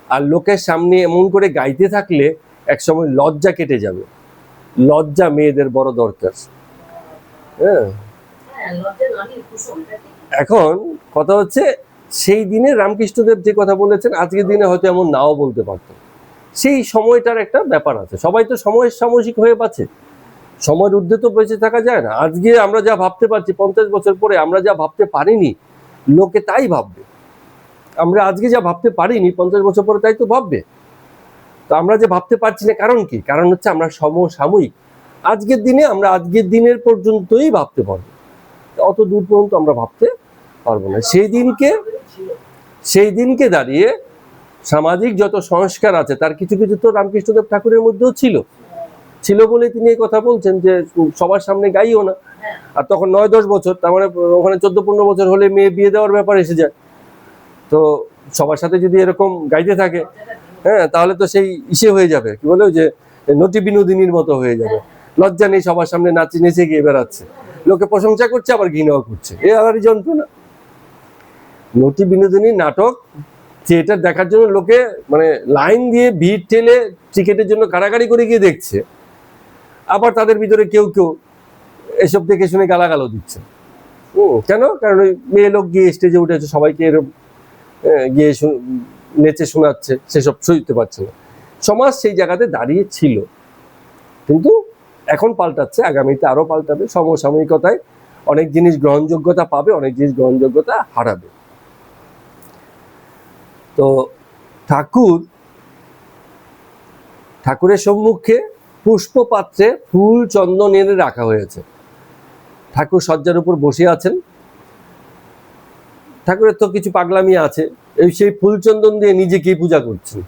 আর লোকের সামনে এমন করে গাইতে থাকলে একসময় লজ্জা কেটে যাবে। লজ্জা মেয়েদের বড় দরকার। হ্যাঁ, এখন কথা হচ্ছে সেই দিনে রামকৃষ্ণদেব যে কথা বলেছেন আজকের দিনে হয়তো এমন নাও বলতে পারতেন। সেই সময়টার একটা ব্যাপার আছে, সবাই তো সময়ের সাময়িক হয়ে বাঁচে, সময়ের ঊর্ধ্বে তো বেঁচে থাকা যায় না। আজকে আমরা যা ভাবতে পারছি 50 বছর পরে আমরা যা ভাবতে পারিনি লোকে তাই ভাববে। আমরা আজকে যা ভাবতে পারিনি 50 বছর পরে তাই তো ভাববে। তো আমরা যে ভাবতে পারছি না কারণ কি? কারণ হচ্ছে আমরা সমসাময়িক, আজকের দিনে আমরা আজকের দিনের পর্যন্তই ভাবতে পারবো, অত দূর পর্যন্ত আমরা ভাবতে পারবো না। সেই দিনকে দাঁড়িয়ে সামাজিক যত সংস্কার আছে তার কিছু কিছু তো রামকৃষ্ণদেব ঠাকুরের মধ্যেও ছিল বলে তিনি এই কথা বলছেন যে সবার সামনে গাইও না। আর তখন 9-10 বছর, তার মানে ওখানে 14-15 বছর হলে মেয়ে বিয়ে দেওয়ার ব্যাপার এসে যায়। তো সবার সাথে যদি এরকম গাইতে থাকে, হ্যাঁ, তাহলে তো সেই ইসে হয়ে যাবে, কি বলে যে নটি বিনোদিনীর মতো হয়ে যাবে। লজ্জা নেই, সবার সামনে নেচে গিয়ে বেড়াচ্ছে, লোকে প্রশংসা করছে আবার ঘৃণাও করছে, এ আলারই যন্ত্রণা। নটি বিনোদিনী নাটক থিয়েটার দেখার জন্য লোকে মানে লাইন দিয়ে ভিড় ঠেলে টিকেটের জন্য কাড়াকাড়ি করে গিয়ে দেখছে, আবার তাদের ভিতরে কেউ এসব দেখে শুনে গালাগালও দিচ্ছে। কেন? কারণ ওই মেয়ে লোক গিয়ে স্টেজে উঠেছে, সবাইকে এরকম গিয়ে নেচে শোনাচ্ছে, সেসব সইতে পারছে না। সমাজ সেই জায়গাতে দাঁড়িয়ে ছিল, কিন্তু এখন পাল্টাচ্ছে, আগামীতে আরো পাল্টাবে। সমসাময়িকতায় অনেক জিনিস গ্রহণযোগ্যতা পাবে, অনেক জিনিস গ্রহণযোগ্যতা হারাবে। তো ঠাকুরের সম্মুখে পুষ্প পাত্রে ফুল চন্দন এনে রাখা হয়েছে, ঠাকুর শয্যার উপর বসে আছেন। ঠাকুরের তো কিছু পাগলামি আছে, সেই ফুল চন্দন দিয়ে নিজেকেই পূজা করছেন।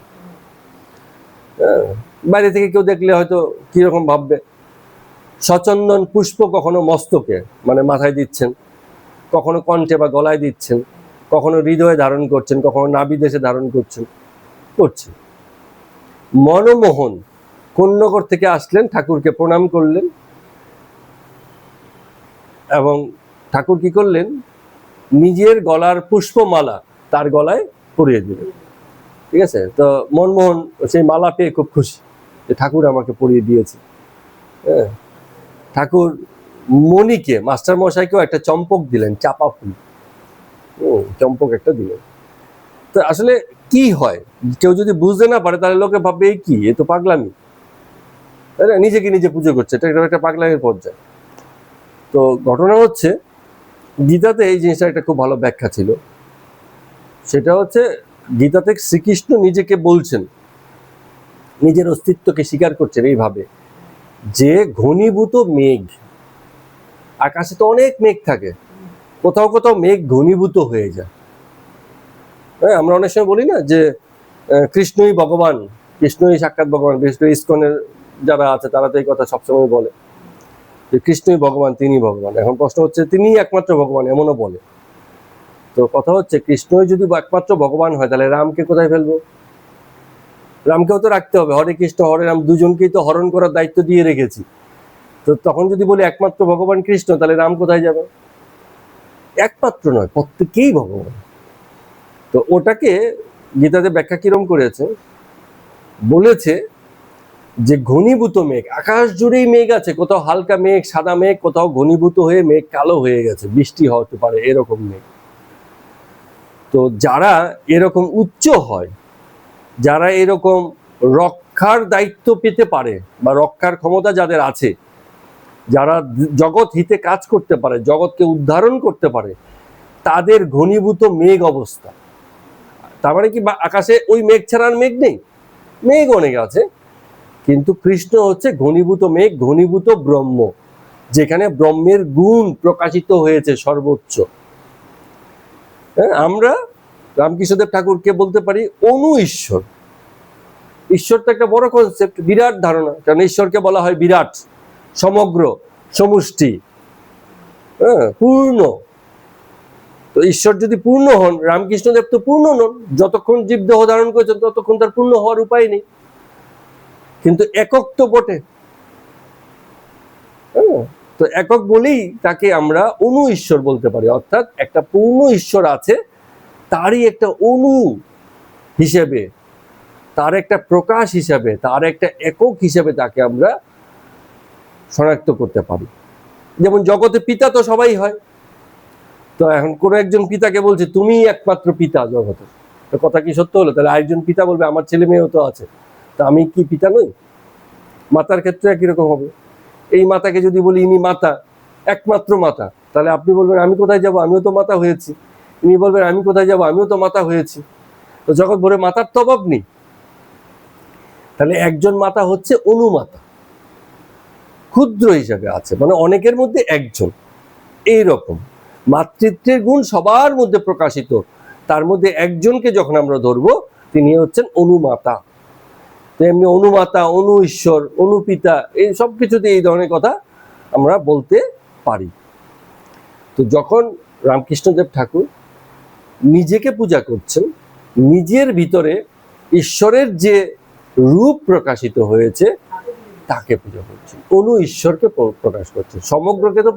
বাইরে থেকে কেউ দেখলে হয়তো কিরকম ভাববে। সচন্দন পুষ্প কখনো মস্তকে মানে মাথায় দিচ্ছেন, কখনো কণ্ঠে বা গলায় দিচ্ছেন, কখনো হৃদয়ে ধারণ করছেন, কখনো নাভিদেশে ধারণ করছেন। মনমোহন কোন্নগর থেকে আসলেন, ঠাকুরকে প্রণাম করলেন, এবং ঠাকুর কি করলেন, নিজের গলার পুষ্পমালা তার গলায় পরিয়ে দিলেন। ঠিক আছে? তো মনমোহন সেই মালা পেয়ে খুব খুশি যে ঠাকুর আমাকে পরিয়ে দিয়েছে। হ্যাঁ, ঠাকুর মণিকে মাস্টার মশাইকেও একটা চম্পক দিলেন, চাপা ফুল, চম্পক একটা দিলেন। তো আসলে কি হয়, কেউ যদি বুঝতে না পারে তাহলে লোকে ভাববে এই কি, এ তো পাগলামি, তাই না? নিজেকে নিজে পুজো করছে, এটা একটা পাগলামির পর্যায়ে। তো ঘটনা হচ্ছে গীতাতে এই জিনিসটা একটা খুব ভালো ব্যাখ্যা ছিল। সেটা হচ্ছে গীতাতে শ্রীকৃষ্ণ নিজেকে বলছেন, নিজের অস্তিত্বকে স্বীকার করছেন এইভাবে যে ঘনীভূত মেঘ, আকাশে তো অনেক মেঘ থাকে, কোথাও কোথাও মেঘ ঘনীভূত হয়ে যায়। হ্যাঁ, আমরা অনেক সময় বলি না যে কৃষ্ণই ভগবান, কৃষ্ণই সাক্ষাৎ ভগবান। বিশেষ করে ইসকনের যারা আছে তারা তো এই কথা সবসময় বলে যে কৃষ্ণই ভগবান, তিনি ভগবান। এখন প্রশ্ন হচ্ছে তিনিই একমাত্র ভগবান এমনও বলে। তো কথা হচ্ছে কৃষ্ণই যদি একমাত্র ভগবান হয় তাহলে রামকে কোথায় ফেলবো? রামকেও তো রাখতে হবে, হরে কৃষ্ণ হরে রাম দুজনকেই তো হরণ করার দায়িত্ব দিয়ে রেখেছি। তো তখন যদি বলি একমাত্র ভগবান কৃষ্ণ, তাহলে রাম কোথায় যাবে? একমাত্র নয়, প্রত্যেকেই ভগবান। তো ওটাকে গীতাতে ব্যাখ্যা কিরম করেছে, বলেছে যে ঘনীভূত মেঘ, আকাশ জুড়েই মেঘ আছে, কোথাও হালকা মেঘ সাদা মেঘ, কোথাও ঘনীভূত হয়ে মেঘ কালো হয়ে গেছে, বৃষ্টি হতে পারে এরকম মেঘ। তো যারা এরকম উচ্চ হয়, যারা এরকম রক্ষার দায়িত্ব পেতে পারে বা রক্ষার ক্ষমতা যাদের আছে, যারা জগৎ হিতে কাজ করতে পারে, জগৎকে উদ্ধারণ করতে পারে, তাদের ঘনীভূত মেঘ অবস্থা। তার মানে কি আকাশে ওই মেঘ ছাড়া আর মেঘ নেই? মেঘ অনেক আছে, কিন্তু কৃষ্ণ হচ্ছে ঘনীভূত মেঘ, ঘনীভূত ব্রহ্ম, যেখানে ব্রহ্মের গুণ প্রকাশিত হয়েছে সর্বোচ্চ। আমরা রামকৃষ্ণদেব ঠাকুরকে বলতে পারি অনু ঈশ্বর। ঈশ্বর তো একটা বড় কনসেপ্ট, বিরাট ধারণা, কারণ ঈশ্বরকে বলা হয় বিরাট, সমগ্র, সমষ্টি, পূর্ণ। তো ঈশ্বর যদি পূর্ণ হন, রামকৃষ্ণদেব তো পূর্ণ নন, যতক্ষণ জীবদেহ ধারণ করেছেন ততক্ষণ তার পূর্ণ হওয়ার উপায় নেই, কিন্তু একক তো বটে। তো একক বলেই তাকে আমরা অনু ঈশ্বর বলতে পারি, অর্থাৎ একটা পূর্ণ ঈশ্বর আছে, তারই একটা অনু হিসেবে, তার একটা প্রকাশ হিসেবে, তার একটা একক হিসেবে তাকে আমরা শনাক্ত করতে পারি। যেমন জগতে পিতা তো সবাই হয়, তো এখন কোনো একজন পিতাকে বলছে তুমি একমাত্র পিতা জগতের, তো কথা কি সত্য হলো? তাহলে আরেকজন পিতা বলবে আমার ছেলে মেয়েও তো আছে, তা আমি কি পিতা নই? মাতার ক্ষেত্রে একই রকম হবে। এই মাতাকে যদি বলি ইনি মাতা, একমাত্র মাতা, তাহলে আপনি বলবেন আমি কোথায় যাব, আমিও তো মাতা হয়েছি। ইনি বলবেন আমি কোথায় যাব, আমিও তো মাতা হয়েছি। তো জগৎ ভরে মাতার তো অভাব নেই। তাহলে একজন মাতা হচ্ছে অনুমাতা, ক্ষুদ্র হিসাবে আছে, মানে অনেকের মধ্যে একজন। এইরকম মাতৃত্বের গুণ সবার মধ্যে প্রকাশিত, তার মধ্যে একজনকে যখন আমরা ধরবো, তিনি হচ্ছেন অনুমাতা। তো এমনি অনুমাতা, অনু ঈশ্বর, অনুপিতা, এই সব কিছুতে এই ধরনের কথা আমরা বলতে পারি। তো যখন রামকৃষ্ণদেব ঠাকুর নিজেকে পূজা করছেন, নিজের ভিতরে ঈশ্বরের যে রূপ প্রকাশিত হয়েছে তাকে পূজা করছেন, অনু ঈশ্বরকে প্রকাশ করছেন, সমগ্রকে তো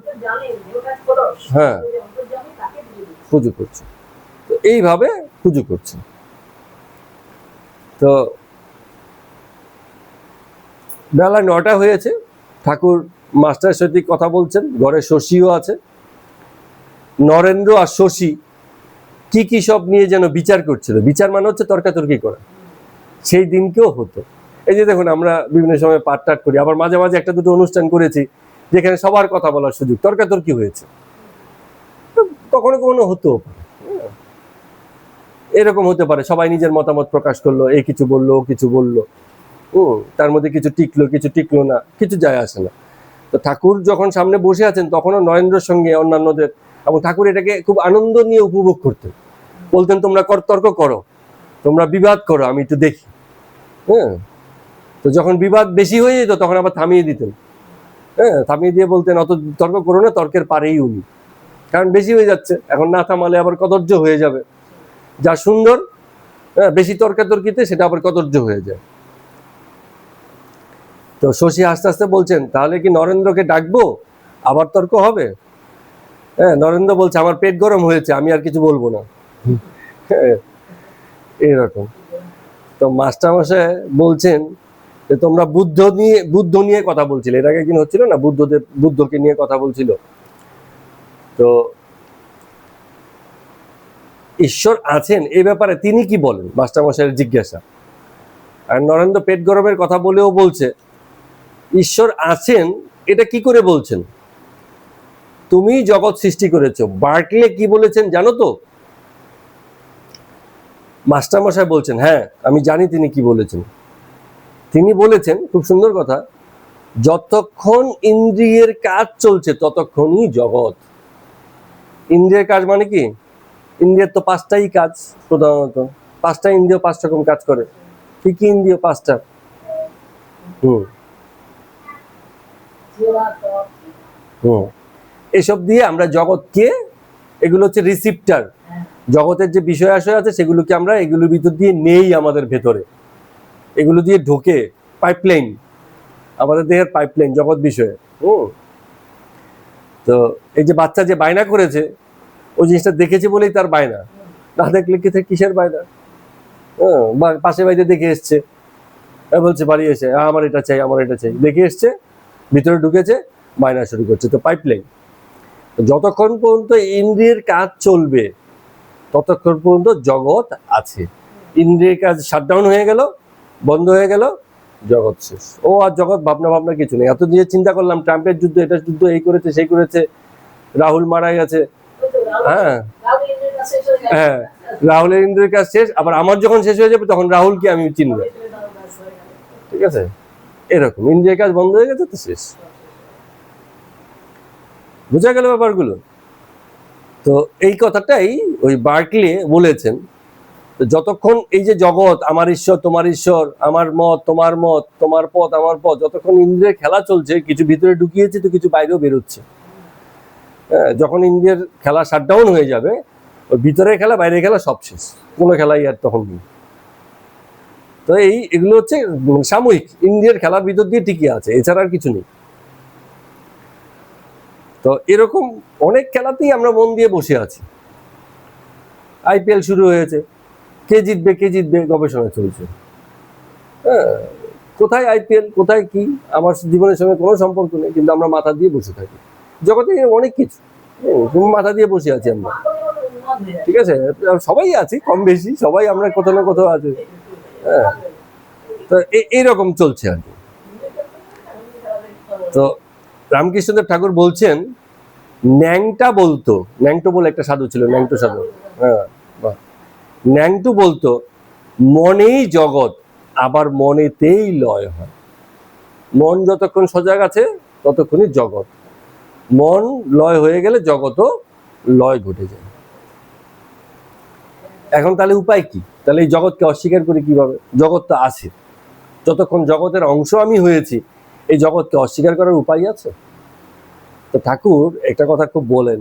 হ্যাঁ পুজো করছেন। তো এইভাবে পুজো করছেন। তো বেলা 9টা হয়েছে, ঠাকুর মাস্টারের সাথে কথা বলছেন, ঘরে শশীও আছে। নরেন্দ্র আর শশী কি কি সব নিয়ে যেন বিচার করছিল। বিচার মানে হচ্ছে তর্কাতর্কি করা, সেই দিনকেও হতো। এই যে দেখুন, আমরা বিভিন্ন সময় পাঠ টাট করি, আবার মাঝে মাঝে একটা দুটো অনুষ্ঠান করেছি যেখানে সবার কথা বলার সুযোগ, তর্কাতর্কি হয়েছে, কখনো কখনো হতো, এরকম হতে পারে। সবাই নিজের মতামত প্রকাশ করলো, এ কিছু বললো, ও কিছু বললো, তার মধ্যে কিছু টিকলো, কিছু টিকলো না, কিছু যায় আসে না। তো ঠাকুর যখন সামনে বসে আছেন, তখনও নরেন্দ্রের সঙ্গে অন্যান্যদের, এবং ঠাকুর এটাকে খুব আনন্দ নিয়ে উপভোগ করতেন। বলতেন তোমরা তর্ক করো, তোমরা বিবাদ করো, আমি একটু দেখি। তো যখন বিবাদ বেশি হয়ে যেত তখন আবার থামিয়ে দিতেন। থামিয়ে দিয়ে বলতেন অত তর্ক করো না, তর্কের পারেই উনি, কারণ বেশি হয়ে যাচ্ছে, এখন না থামালে আবার কদর্য হয়ে যাবে। যা সুন্দর, বেশি তর্কাতর্কিতে সেটা আবার কদর্য হয়ে যায়। তো শশী আস্তে আস্তে বলছেন, তাহলে কি নরেন্দ্রকে ডাকবো, আবার তর্ক হবে? নরেন্দ্র বলছে আমার পেট গরম হয়েছে, আমি আর কিছু বলবো না, এইরকম। তো মাস্টারমশাই বলছেন যে তোমরা বুদ্ধ নিয়ে কথা বলছিলে, এর আগে একদিন হচ্ছিল না, বুদ্ধকে নিয়ে কথা বলছিল। তো ঈশ্বর আছেন এই ব্যাপারে তিনি কি বলেন, মাস্টারমশাইয়ের জিজ্ঞাসা। আর নরেন্দ্র পেট গরমের কথা বলেও বলছে ঈশ্বর আছেন, এটা কি করে বলছেন? তুমি জগৎ সৃষ্টি করেছো। বার্কলে কি বলেছেন জানো তো? মাস্টারমশাই বলছেন হ্যাঁ আমি জানি তিনি কি বলেছেন। তিনি বলেছেন খুব সুন্দর কথা, যতক্ষণ ইন্দ্রিয়ের কাজ চলছে ততক্ষণই জগৎ। ইন্দ্রিয়ের কাজ মানে কি? ইন্দ্রিয়ের তো 5টাই কাজ, প্রধানত 5টা ইন্দ্রিয় 5 রকম কাজ করে। কি কি ইন্দ্রিয় 5টা? এসব দিয়ে আমরা জগৎকে, এগুলো হচ্ছে রিসিপ্টার, জগতের যে বিষয় আশয় আছে সেগুলোকে আমরা এগুলোর ভিতর দিয়ে নেই, আমাদের ভেতরে এগুলো দিয়ে ঢোকে, পাইপলাইন, আমাদের দেহের পাইপলাইন জগৎ বিষয়ে। তো এই যে বাচ্চা যে বায়না করেছে, ওই জিনিসটা দেখেছে বলেই তার বায়না, না দেখলে কিসের বায়না? পাশে বাড়িতে দেখে এসছে, বলছে বাড়ি এসে আমার এটা চাই, আমার এটা চাই, দেখে এসছে, ভিতরে ঢুকেছে, বায়না শুরু করছে। তো পাইপলাইন, যতক্ষণ পর্যন্ত ইন্দ্রিয়ের কাজ চলবে ততক্ষণ পর্যন্ত জগৎ আছে। ইন্দ্রিয়ের কাজ শাটডাউন হয়ে গেল, বন্ধ হয়ে গেল, জগৎ শেষ। ও আর জগৎ ভাবনা কিছু নেই। এত দিয়ে চিন্তা করলাম ট্রাম্পের যুদ্ধ, এটা যুদ্ধ, এই করেছে সেই করেছে, রাহুল মারা গেছে, হ্যাঁ হ্যাঁ, রাহুলের ইন্দ্রিয়ের কাজ শেষ। আবার আমার যখন শেষ হয়ে যাবে তখন রাহুলকে আমি চিনব, ঠিক আছে? এরকম ইন্দ্রিয়ের কাজ বন্ধ হয়ে গেছে তো শেষ। বোঝা গেল ব্যাপারগুলো? তো এই কথাটাই ওই বার্কলে বলেছেন। যতক্ষণ এই যে জগৎ, আমার ঈশ্বর তোমার ঈশ্বর, আমার মত তোমার মত, তোমার পথ আমার পথ, যতক্ষণ ইন্দ্রিয়ের খেলা চলছে, কিছু ভিতরে ঢুকিয়েছে তো কিছু বাইরেও বেরোচ্ছে। যখন ইন্দ্রিয়ের খেলা শাটডাউন হয়ে যাবে, ওই ভিতরের খেলা বাইরের খেলা সব শেষ, কোনো খেলাই আর তখন নেই। তো এগুলো হচ্ছে সাময়িক, ইন্দ্রিয়ের খেলার ভিতর দিয়ে টিকে আছে, এছাড়া আর কিছু নেই। তো এরকম অনেক খেলাতেই আমরা মন দিয়ে বসে আছি। IPL শুরু হয়েছে, কে জিতবে গবেষণা চলছে। হ্যাঁ, কোথায় IPL, কোথায় কি, আমার জীবনের সঙ্গে কোনো সম্পর্ক নেই, কিন্তু আমরা মাথা দিয়ে বসে থাকি। জগতে অনেক কিছু, মাথা দিয়ে বসে আছি আমরা, ঠিক আছে? সবাই আছি কম বেশি, সবাই আমরা কোথাও না কোথাও আছি। হ্যাঁ, তো এইরকম চলছে আর কি। তো রামকৃষ্ণদেব ঠাকুর বলছেন, ন্যাংটা বলতো, ন্যাংটো বলে একটা সাধু ছিল, ন্যাংটো সাধু, হ্যাঁ, ন্যাংটু বলতো, মনেই জগৎ, আবার মনেতেই লয় হয়। মন যতক্ষণ সজাগ আছে ততক্ষণই জগৎ, মন লয় হয়ে গেলে জগৎও লয় ঘটে যায়। এখন তাহলে উপায় কি? তাহলে এই জগৎকে অস্বীকার করি কিভাবে? জগৎ তো আছে, যতক্ষণ জগতের অংশ আমি হয়েছি, এই জগৎকে অস্বীকার করার উপায় আছে? তো ঠাকুর একটা কথা খুব বলেন,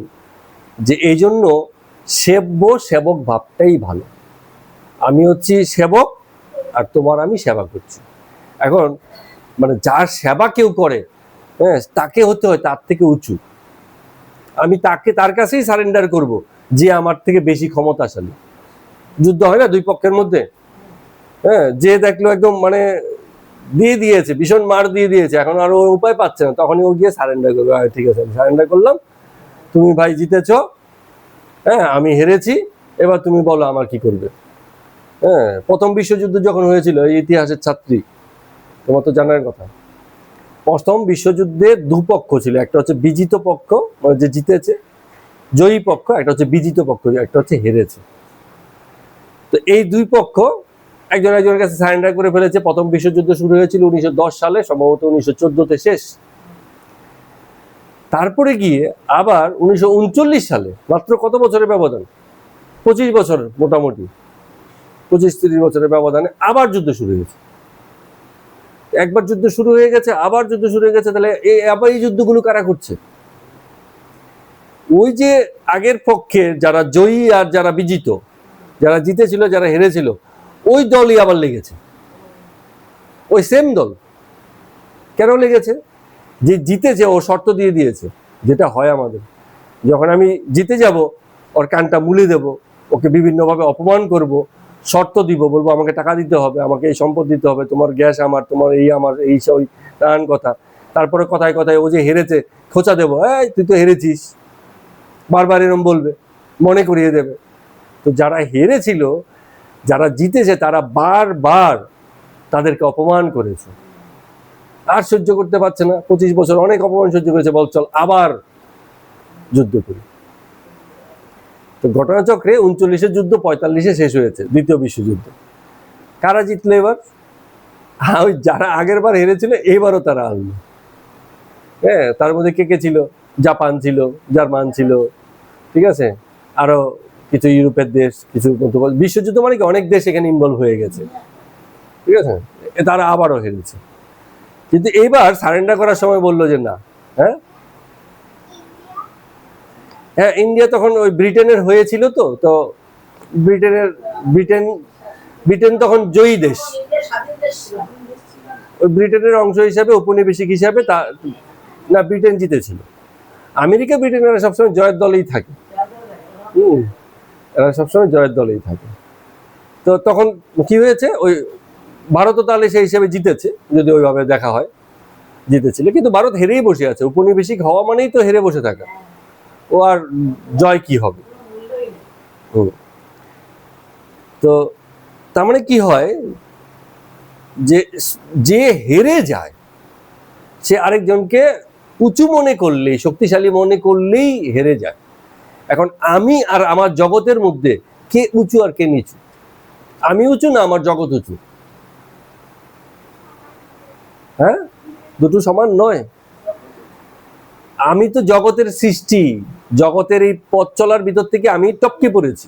যে এই জন্য সেব্য সেবক ভাবটাই ভালো। আমি হচ্ছি সেবক আর তোমার আমি সেবা করছি। এখন মানে যার সেবা কেউ করে, হ্যাঁ, তাকে হতে হয় তার থেকে উঁচু। আমি তার কাছেই সারেন্ডার করব যে আমার থেকে বেশি ক্ষমতাশালী। যুদ্ধ হয় না দুই পক্ষের মধ্যে, হ্যাঁ, যে দেখলো একদম মানে দিয়ে দিয়েছে, ভীষণ মার দিয়ে দিয়েছে, এখন আর ও উপায় পাচ্ছে না, তখনই ও গিয়ে সারেন্ডার করবে। ঠিক আছে, আমি সারেন্ডার করলাম, তুমি ভাই জিতেছ, হ্যাঁ, আমি হেরেছি, এবার তুমি বলো আমার কি করবে। হ্যাঁ, প্রথম বিশ্বযুদ্ধ যখন হয়েছিল, এই ইতিহাসের ছাত্রী, তোমার তো জানার কথা, প্রথম বিশ্বযুদ্ধে দুপক্ষ ছিল, একটা হচ্ছে বিজিত পক্ষ, মানে যে জিতেছে, জয়ী পক্ষ, একটা হচ্ছে বিজিত পক্ষ, একটা হচ্ছে হেরেছে। তো এই দুই পক্ষ একজন একজনের কাছে সারেন্ডার করে ফেলেছে। প্রথম বিশ্বযুদ্ধ শুরু হয়েছিল 1910 সালে, সম্ভবত 1914-তে শেষ। তারপরে গিয়ে আবার 1939 সালে, মাত্র কত বছরের ব্যবধান, 25 বছর, মোটামুটি 25-30 বছরের ব্যবধানে আবার যুদ্ধ শুরু হয়েছে। একবার যুদ্ধ শুরু হয়ে গেছে, আবার যুদ্ধ শুরু হয়ে গেছে, তাহলে আবার এই যুদ্ধগুলো কারা করছে? ওই যে আগের পক্ষে যারা জয়ী আর যারা বিজিত, যারা জিতেছিল যারা হেরেছিল, ওই দলই আবার লেগেছে, ওই সেম দল। কেন লেগেছে? যে জিতেছে ও শর্ত দিয়ে দিয়েছে, যেটা হয় আমাদের, যখন আমি জিতে যাব ওর কানটা মুলে দেব, ওকে বিভিন্নভাবে অপমান করব, শর্ত দিব, বলবো আমাকে টাকা দিতে হবে, আমাকে এই সম্পদ দিতে হবে, তোমার গ্যাস আমার, তোমার এই আমার, এই ওই নানান কথা। তারপরে কথায় কথায় ও যে হেরেছে খোঁচা দেবো, এই তুই তো হেরেছিস, বারবার এরম বলবে, মনে করিয়ে দেবে। তো যারা হেরেছিল, যারা জিতেছে, তারা বারবার তাদেরকে অপমান করেছে, আর সহ্য করতে পারছে না। 25 বছর অনেক অপমান সহ্য করেছে, বল চল আবার যুদ্ধ করি। তো ঘটনাচক্রে 39-এর যুদ্ধ 45-এ শেষ হয়েছে, দ্বিতীয় বিশ্বযুদ্ধ। কারা জিতলো এবার? ওই যারা আগের বার হেরেছিল, এইবারও তারা আসলো। হ্যাঁ, তার মধ্যে কে কে ছিল? জাপান ছিল, জার্মান ছিল, ঠিক আছে, আরো কিছু ইউরোপের দেশ, কিছু বিশ্বযুদ্ধ মানে কি অনেক দেশ এখানে ইনভলভ হয়ে গেছে, ঠিক আছে, তারা আবারও হেরেছে। কিন্তু এইবার সারেন্ডার করার সময় বললো যে না, হ্যাঁ হ্যাঁ, ইন্ডিয়া তখন ওই ব্রিটেনের হয়েছিল, তো ব্রিটেন তখন জয়ী দেশ, ওই ব্রিটেনের অংশ হিসাবে, ঔপনিবেশিক হিসাবে না, ব্রিটেন জিতেছিল। আমেরিকা ব্রিটেন এরা সবসময় জয়ের দলেই থাকে, এরা সবসময় জয়ের দলেই থাকে। তো তখন কি হয়েছে, ওই ভারতও তাহলে সেই হিসেবে জিতেছে, যদি ওইভাবে দেখা হয়, জিতেছিল। কিন্তু ভারত হেরেই বসে আছে, ঔপনিবেশিক হওয়া মানেই তো হেরে বসে থাকা, ও আর জয় কি হবে। তো তার মানে কি হয়, যে যে হেরে যায় সে আরেকজনকে উঁচু মনে করলেই, শক্তিশালী মনে করলেই হেরে যায়। এখন আমি আর আমার জগতের মধ্যে কে উঁচু আর কে নিচু? আমি উঁচু না আমার জগৎ উঁচু? হ্যাঁ, দুটো সমান নয়। আমি তো জগতের সৃষ্টি, জগতের এই পথ চলার ভিতর থেকে আমি টপকে পড়েছি।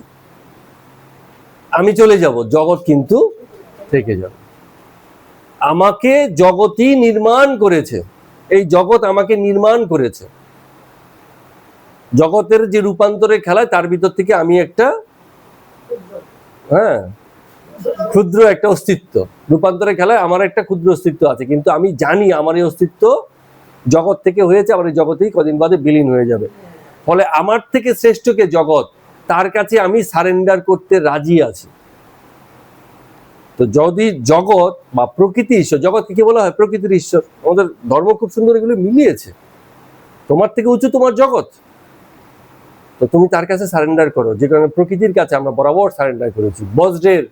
আমি চলে যাব, জগৎ কিন্তু থেকে যাবে। আমাকে জগতই নির্মাণ করেছে, এই জগৎ আমাকে নির্মাণ করেছে। জগতের যে রূপান্তরের খেলায় তার ভিতর থেকে আমি একটা ক্ষুদ্র একটা অস্তিত্ব, রূপান্তরের খেলায় আমার একটা ক্ষুদ্র অস্তিত্ব আছে, কিন্তু আমি জানি আমার এই অস্তিত্ব জগৎ থেকে হয়েছে, আবার এই জগতেই কদিন বাদে বিলীন হয়ে যাবে। ফলে আমার থেকে শ্রেষ্ঠকে জগৎ, তার কাছে আমি সারেন্ডার করতে রাজি আছি। তো যদি জগৎ বা প্রকৃতি ঈশ্বর, জগৎকে কি বলা হয়? প্রকৃতির ঈশ্বর। আমাদের ধর্ম খুব সুন্দর এগুলো মিলিয়েছে। তোমার থেকে উঁচু তোমার জগৎ, তো তুমি তার কাছে সারেন্ডার করো। যে কারণে প্রকৃতির কাছে আমরা বরাবর সারেন্ডার করেছি। বজ্রের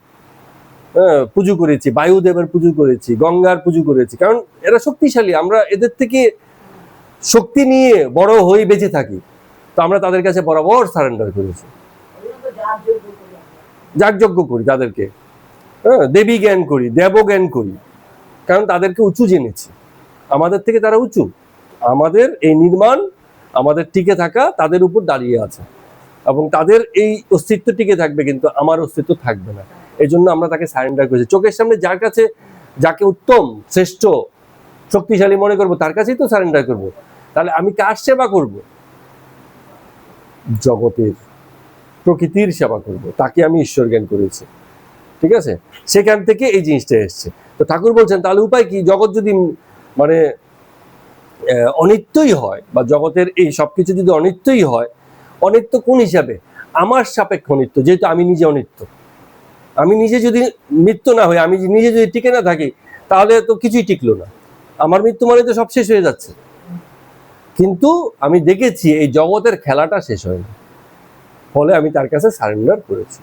পুজো করেছি, বায়ুদেবের পুজো করেছি, গঙ্গার পুজো করেছি, কারণ এরা শক্তিশালী। আমরা এদের থেকে শক্তি নিয়ে বড় হয়ে বেঁচে থাকি, তো আমরা তাদের কাছে বরাবর সারেন্ডার করেছি, যাগযজ্ঞ করি তাদেরকে, দেবী জ্ঞান করি, দেব জ্ঞান করি, কারণ তাদেরকে উঁচু জেনেছি। আমাদের থেকে তারা উঁচু, আমাদের এই নির্মাণ, আমাদের টিকে থাকা তাদের উপর দাঁড়িয়ে আছে, এবং তাদের এই অস্তিত্ব টিকে থাকবে, কিন্তু আমার অস্তিত্ব থাকবে না। এই জন্য আমরা তাকে সারেন্ডার করেছি। চোখের সামনে যার কাছে, যাকে উত্তম, শ্রেষ্ঠ, শক্তিশালী মনে করবো, তার কাছেই তো সারেন্ডার করবো। তাহলে আমি কার সেবা করব? জগতের, প্রকৃতির সেবা করব, তাকে আমি ঈশ্বর জ্ঞান করেছি। ঠিক আছে, সেখান থেকে এই জিনিসটা এসছে। তো ঠাকুর বলছেন তাহলে উপায় কি? জগৎ যদি মানে অনিত্যই হয়, বা জগতের এই সবকিছু যদি অনিত্যই হয়, অনিত্য কোন হিসাবে? আমার সাপেক্ষ অনিত্য, যেহেতু আমি নিজে অনিত্য। আমি নিজে যদি নিত্য না হই, আমি নিজে যদি টিকে না থাকি, তাহলে তো কিছুই টিকলো না। আমার মৃত্যু মানে তো সব শেষ হয়ে যাচ্ছে। কিন্তু আমি দেখেছি এই জগতের খেলাটা শেষ হয়নি, ফলে আমি তার কাছে সারেন্ডার করেছি,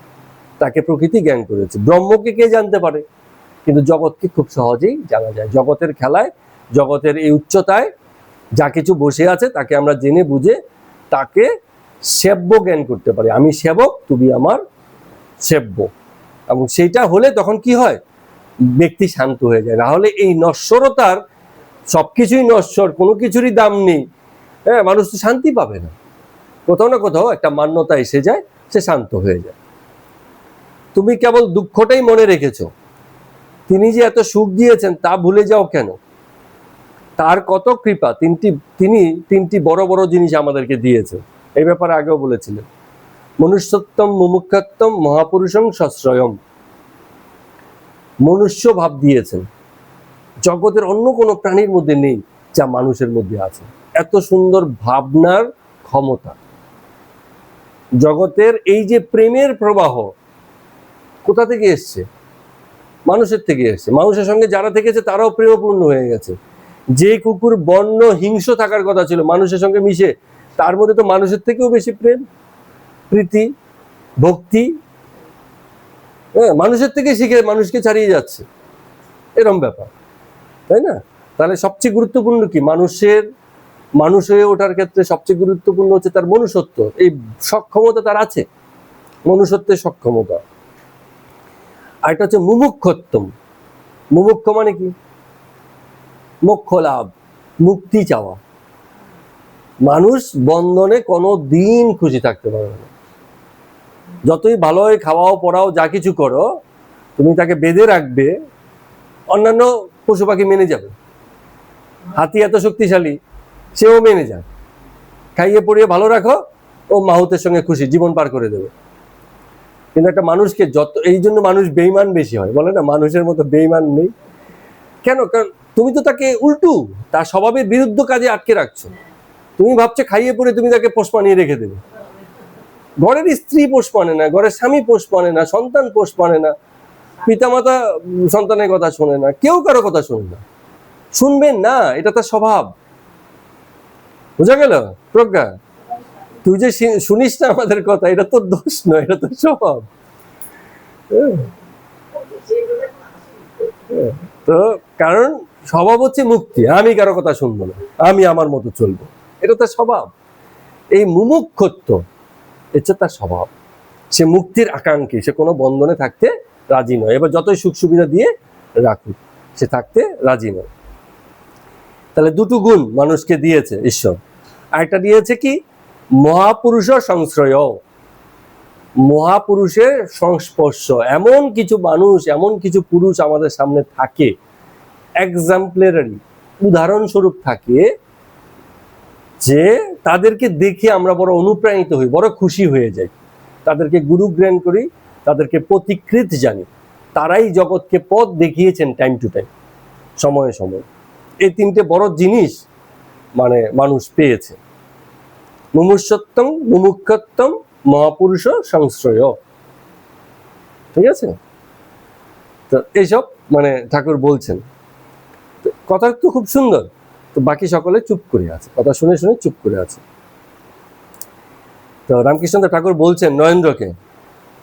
তাকে প্রকৃতি জ্ঞান করেছি। ব্রহ্মকে কে জানতে পারে? কিন্তু জগৎকে খুব সহজেই জানা যায়। জগতের খেলায়, জগতের এই উচ্চতায় যা কিছু বসে আছে, তাকে আমরা জেনে বুঝে তাকে সেব্য জ্ঞান করতে পারি। আমি সেবক, তুমি আমার সেব্য। এবং সেইটা হলে তখন কি হয়? ব্যক্তি শান্ত হয়ে যায়। না হলে এই নশ্বরতার, সবকিছুই নশ্বর, কোনো কিছুরই দাম নেই, মানুষ তো শান্তি পাবে না। কোথাও না কোথাও একটা মান্যতা এসে যায়, সে শান্ত হয়ে যায়। তুমি কেবল দুঃখটাই মনে রেখেছো, তিনি যে এত সুখ দিয়েছেন তা ভুলে যাও কেন? তার কত কৃপা, তিনি তিনটি বড় বড় জিনিস আমাদেরকে দিয়েছেন। এই ব্যাপারে আগেও বলেছিলেন, মনুষ্যত্বম, মুমুক্ষত্বম, মহাপুরুষং সশ্রয়ম। মনুষ্য ভাব দিয়েছেন, জগতের অন্য কোনো প্রাণীর মধ্যে নেই যা মানুষের মধ্যে আছে। এত সুন্দর ভাবনার ক্ষমতা। জগতের এই যে প্রেমের প্রবাহ কোথা থেকে এসছে? মানুষের থেকে এসছে। মানুষের সঙ্গে যারা থেকেছে তারাও প্রেমপূর্ণ হয়ে গেছে। যে কুকুর বন্য হিংস্র থাকার কথা ছিল মানুষের সঙ্গে মিশে, তার মধ্যে তো মানুষের থেকেও বেশি প্রেম, প্রীতি, ভক্তি, মানুষের থেকে শিখে মানুষকে ছাড়িয়ে যাচ্ছে, এরম ব্যাপার, তাই না? তাহলে সবচেয়ে গুরুত্বপূর্ণ কি? মানুষ হয়ে ওঠার ক্ষেত্রে সবচেয়ে গুরুত্বপূর্ণ হচ্ছে তার মনুষ্যত্ব। এই সক্ষমতা তার আছে, মনুষ্যত্বের সক্ষমতা। আর এটা হচ্ছে মুমুক্ষত্বম। মুমুক্ষ মানে কি? মোক্ষ লাভ, মুক্তি চাওয়া। মানুষ বন্ধনে কোনো দিন খুশি থাকতে পারবে না। যতই ভালোই খাওয়াও পড়াও যা কিছু করো, তুমি তাকে বেঁধে রাখবে, অন্যান্য পশু পাখি মেনে যাবে। হাতি এত শক্তিশালী, সেও মেনে যায়। খাইয়ে পড়িয়ে ভালো রাখো, ও মাহুতের সঙ্গে খুশি, জীবন পার করে দেবে। কিন্তু একটা মানুষকে এই জন্য মানুষ বেইমান বেশি হয়, বলে না মানুষের মতো বেইমান নেই। কেন? কারণ তুমি তো তাকে উল্টু, তার স্বভাবের বিরুদ্ধ কাজে আটকে রাখছো। তুমি ভাবছো খাইয়ে পড়ে তুমি তাকে পোষ মানিয়ে রেখে দেবে। ঘরের স্ত্রী পোষ মানে না, ঘরের স্বামী পোষ মানে না, সন্তান পোষ মানে না, পিতামাতা সন্তানের কথা শোনে না, কেউ কারো কথা শোনে না, শুনবেন না, এটা তার স্বভাব। বুঝা গেল প্রজ্ঞা? তুই যে শুনিস না আমাদের কথা, এটা তোর দোষ নয়, এটা তোর স্বভাব। হ্যাঁ, হ্যাঁ। তো কারণ স্বভাব হচ্ছে মুক্তি, আমি কারো কথা শুনবো না, আমি আমার মতো চলবো, এটা তার স্বভাব। এই মুমুক্ষত্ব হচ্ছে তার স্বভাব। সে মুক্তির আকাঙ্ক্ষী, সে কোনো বন্ধনে থাকতে রাজি নয়। এবার যতই সুখ সুবিধা দিয়ে রাখুক, সে থাকতে রাজি নয়। তাহলে দুটো গুণ মানুষকে দিয়েছে ঈশ্বর। আরেকটা দিয়েছে কি, মহাপুরুষ সংশ্রয়, মহাপুরুষের সংস্পর্শ। এমন কিছু মানুষ, এমন কিছু পুরুষ আমাদের সামনে থাকে, এক্সাম্পলারি, উদাহরণস্বরূপ থাকে, যে তাদেরকে দেখে আমরা বড় অনুপ্রাণিত হই, বড় খুশি হয়ে যাই, তাদেরকে গুরু জ্ঞান করি, তাদেরকে পথিকৃৎ জানি। তারাই জগৎকে পথ দেখিয়েছেন টাইম টু টাইম, সময়ে সময়ে। এই তিনটে বড় জিনিস মানে মানুষ পেয়েছে, মুমুক্ষত্বম, মুমুক্ষত্বম, মহাপুরুষ সংশ্রয়। ঠিক আছে? তো এইসব মানে ঠাকুর বলছেন। কথা তো খুব সুন্দর, তো বাকি সকলে চুপ করে আছে, কথা শুনে শুনে চুপ করে আছে। তো রামকৃষ্ণ ঠাকুর বলছেন নরেন্দ্রকে,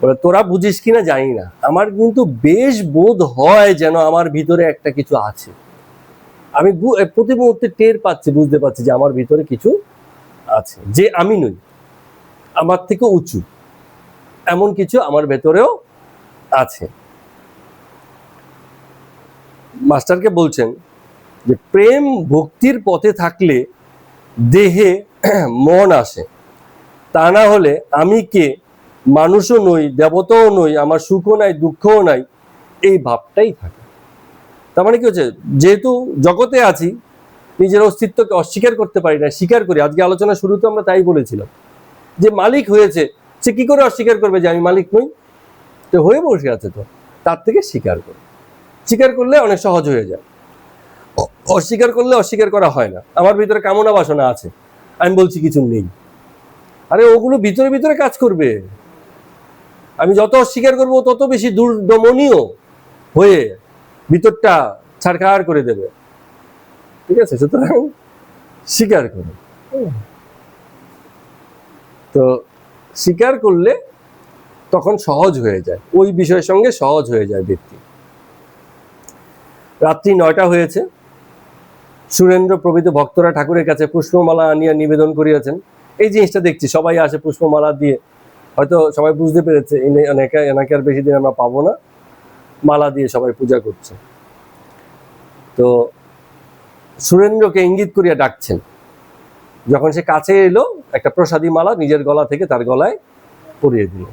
বলে তোরা বুঝিস কিনা জানি না, আমার কিন্তু বেশ বোধ হয় যেন আমার ভিতরে একটা কিছু আছে। আমি প্রতি মুহূর্তে টের পাচ্ছি, বুঝতে পারছি যে আমার ভিতরে কিছু আছে, যে আমি নই, আমার থেকে উঁচু, এমন কিছু আমার ভেতরেও আছে। মাস্টারকে বলছেন যে প্রেম ভক্তির পথে থাকলে দেহে মন আসে, তা না হলে আমি কে, মানুষও নই, দেবতাও নই, আমার সুখও নাই, দুঃখও নাই, এই ভাবটাই থাকে। তার মানে কি হচ্ছে, যেহেতু জগতে আছি, নিজের অস্তিত্বকে অস্বীকার করতে পারি না, স্বীকার করি। আজকে আলোচনা শুরুতে আমরা তাই বলেছিলাম, যে মালিক হয়েছে সে কি করে অস্বীকার করবে যে আমি মালিক নই? তো হয়ে বসে আছে, তো তার থেকে স্বীকার করে, স্বীকার করলে অনেক সহজ হয়ে যায়। অস্বীকার করলে অস্বীকার করা হয় না। আমার ভিতরে কামনা বাসনা আছে, আমি বলছি কিছু নেই, আরে ওগুলো ভিতরে ভিতরে কাজ করবে। আমি যত অস্বীকার করবো তত বেশি দুর্দমনীয় হয়ে ভিতরটা ছাড়খাড় করে দেবে। ঠিক আছে? সুতরাং স্বীকার করো। তো স্বীকার করলে তখন সহজ হয়ে যায়, ওই বিষয়ের সঙ্গে সহজ হয়ে যায় ব্যক্তি। রাত্রি 9টা হয়েছে। সুরেন্দ্র প্রভৃতি ভক্তরা ঠাকুরের কাছে পুষ্পমালা আনিয়া নিবেদন করিয়াছেন। এই জিনিসটা দেখছি, সবাই আসে পুষ্পমালা দিয়ে, হয়তো সবাই বুঝতে পেরেছে এনাকে আর বেশি দিন আমরা পাবো না, মালা দিয়ে সবাই পূজা করছে। তো সুরেন্দ্রকে ইঙ্গিত করিয়া ডাকছেন। যখন সে কাছে এলো, একটা প্রসাদী মালা নিজের গলা থেকে তার গলায় পরিয়ে দিল।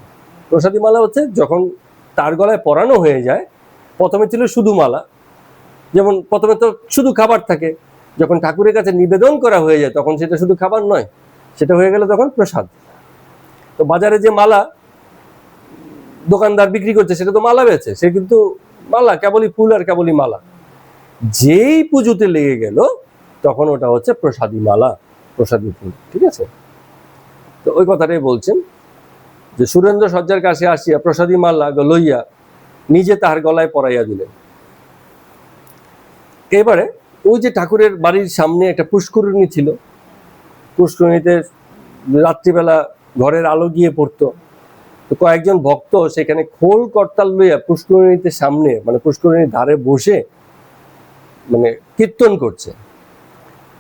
প্রসাদী মালা হচ্ছে যখন তার গলায় পরানো হয়ে যায়, প্রথমে ছিল শুধু মালা, যেমন প্রথমে তো শুধু খাবার থাকে, যখন ঠাকুরের কাছে নিবেদন করা হয়ে যায় তখন সেটা শুধু খাবার নয়, সেটা হয়ে গেল তখন প্রসাদ। তো বাজারে যে মালা দোকানদার বিক্রি করছে সেটা তো মালা বেচে, সে কিন্তু মালা কেবলই ফুল আর কেবলই মালা। যেই পুজোতে লেগে গেল তখন ওটা হচ্ছে প্রসাদী মালা, প্রসাদী ফুল। ঠিক আছে? তো ওই কথাটাই বলছেন যে সুরেন্দ্র সজ্জার কাছে আসিয়া প্রসাদী মালা লইয়া নিজে তাহার গলায় পরাইয়া দিলেন। এবারে ওই যে ঠাকুরের বাড়ির সামনে একটা পুষ্করিণী ছিল, পুষ্করিণীতে রাত্রিবেলা ঘরের আলো গিয়ে পড়তো। তো কয়েকজন ভক্ত সেখানে খোল করতাল লইয়া পুষ্করিণীতে সামনে, মানে পুষ্করিণীর ধারে বসে মানে কীর্তন করছে।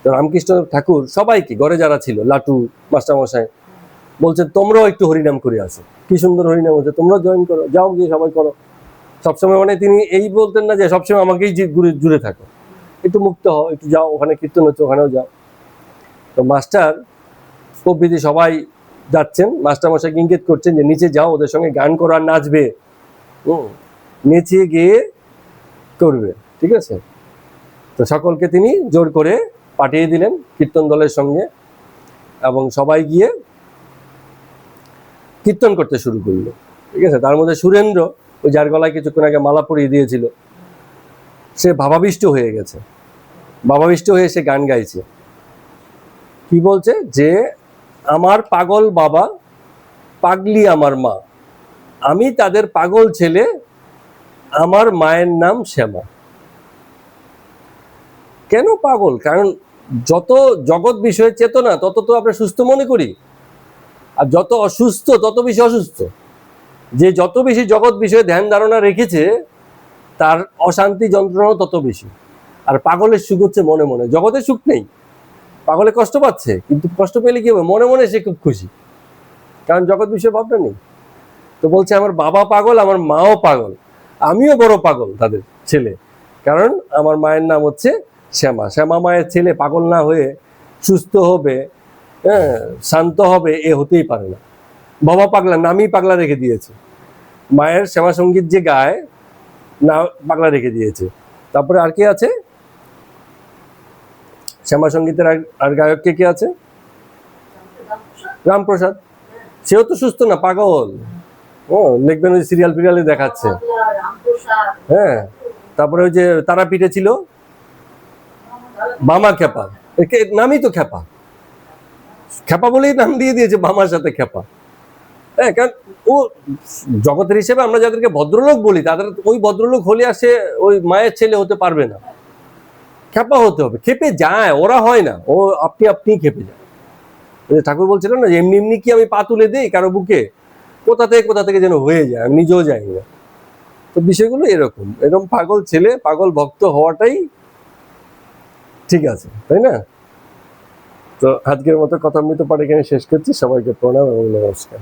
তো রামকৃষ্ণ ঠাকুর সবাইকে, ঘরে যারা ছিল, লাটু মাস্টারমশাই বলছেন তোমরাও একটু হরিনাম করে আসো, কি সুন্দর হরিনাম হচ্ছে, তোমরা জয়েন করো, যাও গিয়ে সবাই করো। সবসময় মানে তিনি এই বলতেন না যে সবসময় আমাকেই জুড়ে থাকো, একটু মুক্ত হও, একটু যাও, ওখানে কীর্তন হচ্ছে ওখানেও যাও। তো মাস্টার প্রভৃতি সবাই যাচ্ছেন, মাস্টারমশাইকে ইঙ্গিত করছেন যে নিচে যাও, ওদের সঙ্গে গান করো আর নাচবে, নেচে গিয়ে করবে। ঠিক আছে? তো সকলকে তিনি জোর করে পাঠিয়ে দিলেন কীর্তন দলের সঙ্গে, এবং সবাই গিয়ে কীর্তন করতে শুরু করলো। ঠিক আছে? তার মধ্যে সুরেন্দ্র, ওই যার গলায় কিছুক্ষণ আগে মালা পরিয়ে দিয়েছিল, সে ভাবাবিষ্ট হয়ে গেছে। ভাবাবিষ্ট হয়ে সে গান গাইছে। কি বলছে? যে আমার পাগল বাবা, পাগলি আমার মা, আমি তাদের পাগল ছেলে, আমার মায়ের নাম শ্যামা। কেন পাগল? কারণ যত জগৎ বিষয়ে চেতনা তত তো আমরা সুস্থ মনে করি, আর যত অসুস্থ তত বেশি অসুস্থ। যে যত বেশি জগৎ বিষয়ে ধ্যান ধারণা রেখেছে তার অশান্তি যন্ত্রণাও তত বেশি। আর পাগলের সুখ হচ্ছে মনে মনে, জগতের সুখ নেই, পাগলে কষ্ট পাচ্ছে, কিন্তু কষ্ট পেলে কি হবে, মনে মনে সে খুব খুশি, কারণ জগৎ বিষয়ে ভাবনা নেই। তো বলছে আমার বাবা পাগল, আমার মাও পাগল, আমিও বড় পাগল তাদের ছেলে, কারণ আমার মায়ের নাম হচ্ছে শ্যামা। শ্যামা মায়ের ছেলে পাগল না হয়ে সুস্থ হবে, হ্যাঁ, শান্ত হবে, এ হতেই পারে না। বাবা পাগলা, নামই পাগলা রেখে দিয়েছে, মায়ের শ্যামা সঙ্গীত যে গায় না পাগলা রেখে দিয়েছে। তারপরে আর কে আছে শ্যামা সঙ্গীতের আর গায়ক কে কে আছে? রামপ্রসাদ, সেও তো সুস্থ না, পাগল। ও দেখবেন ওই সিরিয়াল ফিরিয়ালে দেখাচ্ছে। হ্যাঁ, তারপরে ওই যে তারাপীঠে ছিল বামা খেপা, নামই তো খেপা, খেপা বলেই নাম দিয়ে দিয়েছে বামার সাথে খেপা। হ্যাঁ, কারণ ও জগতের হিসেবে আমরা যাদেরকে ভদ্রলোক বলি, তাদের ওই ভদ্রলোক হলে আর সে ওই মায়ের ছেলে হতে পারবে না, খেপা হতে হবে। খেপে যায়, ওরা হয় না, ও আপনি আপনিই খেপে যায়। ঠাকুর বলছিলেন না, এমনি এমনি কি আমি পা তুলে দিই কারো বুকে, কোথা থেকে যেন হয়ে যায়, আমি নিজেও যাই না। তো বিষয়গুলো এরকম পাগল ছেলে, পাগল ভক্ত হওয়াটাই ঠিক আছে, তাই না? তো আজকের মতো কথা আমি তো পারে এখানে শেষ করছি। সবাইকে প্রণাম এবং নমস্কার।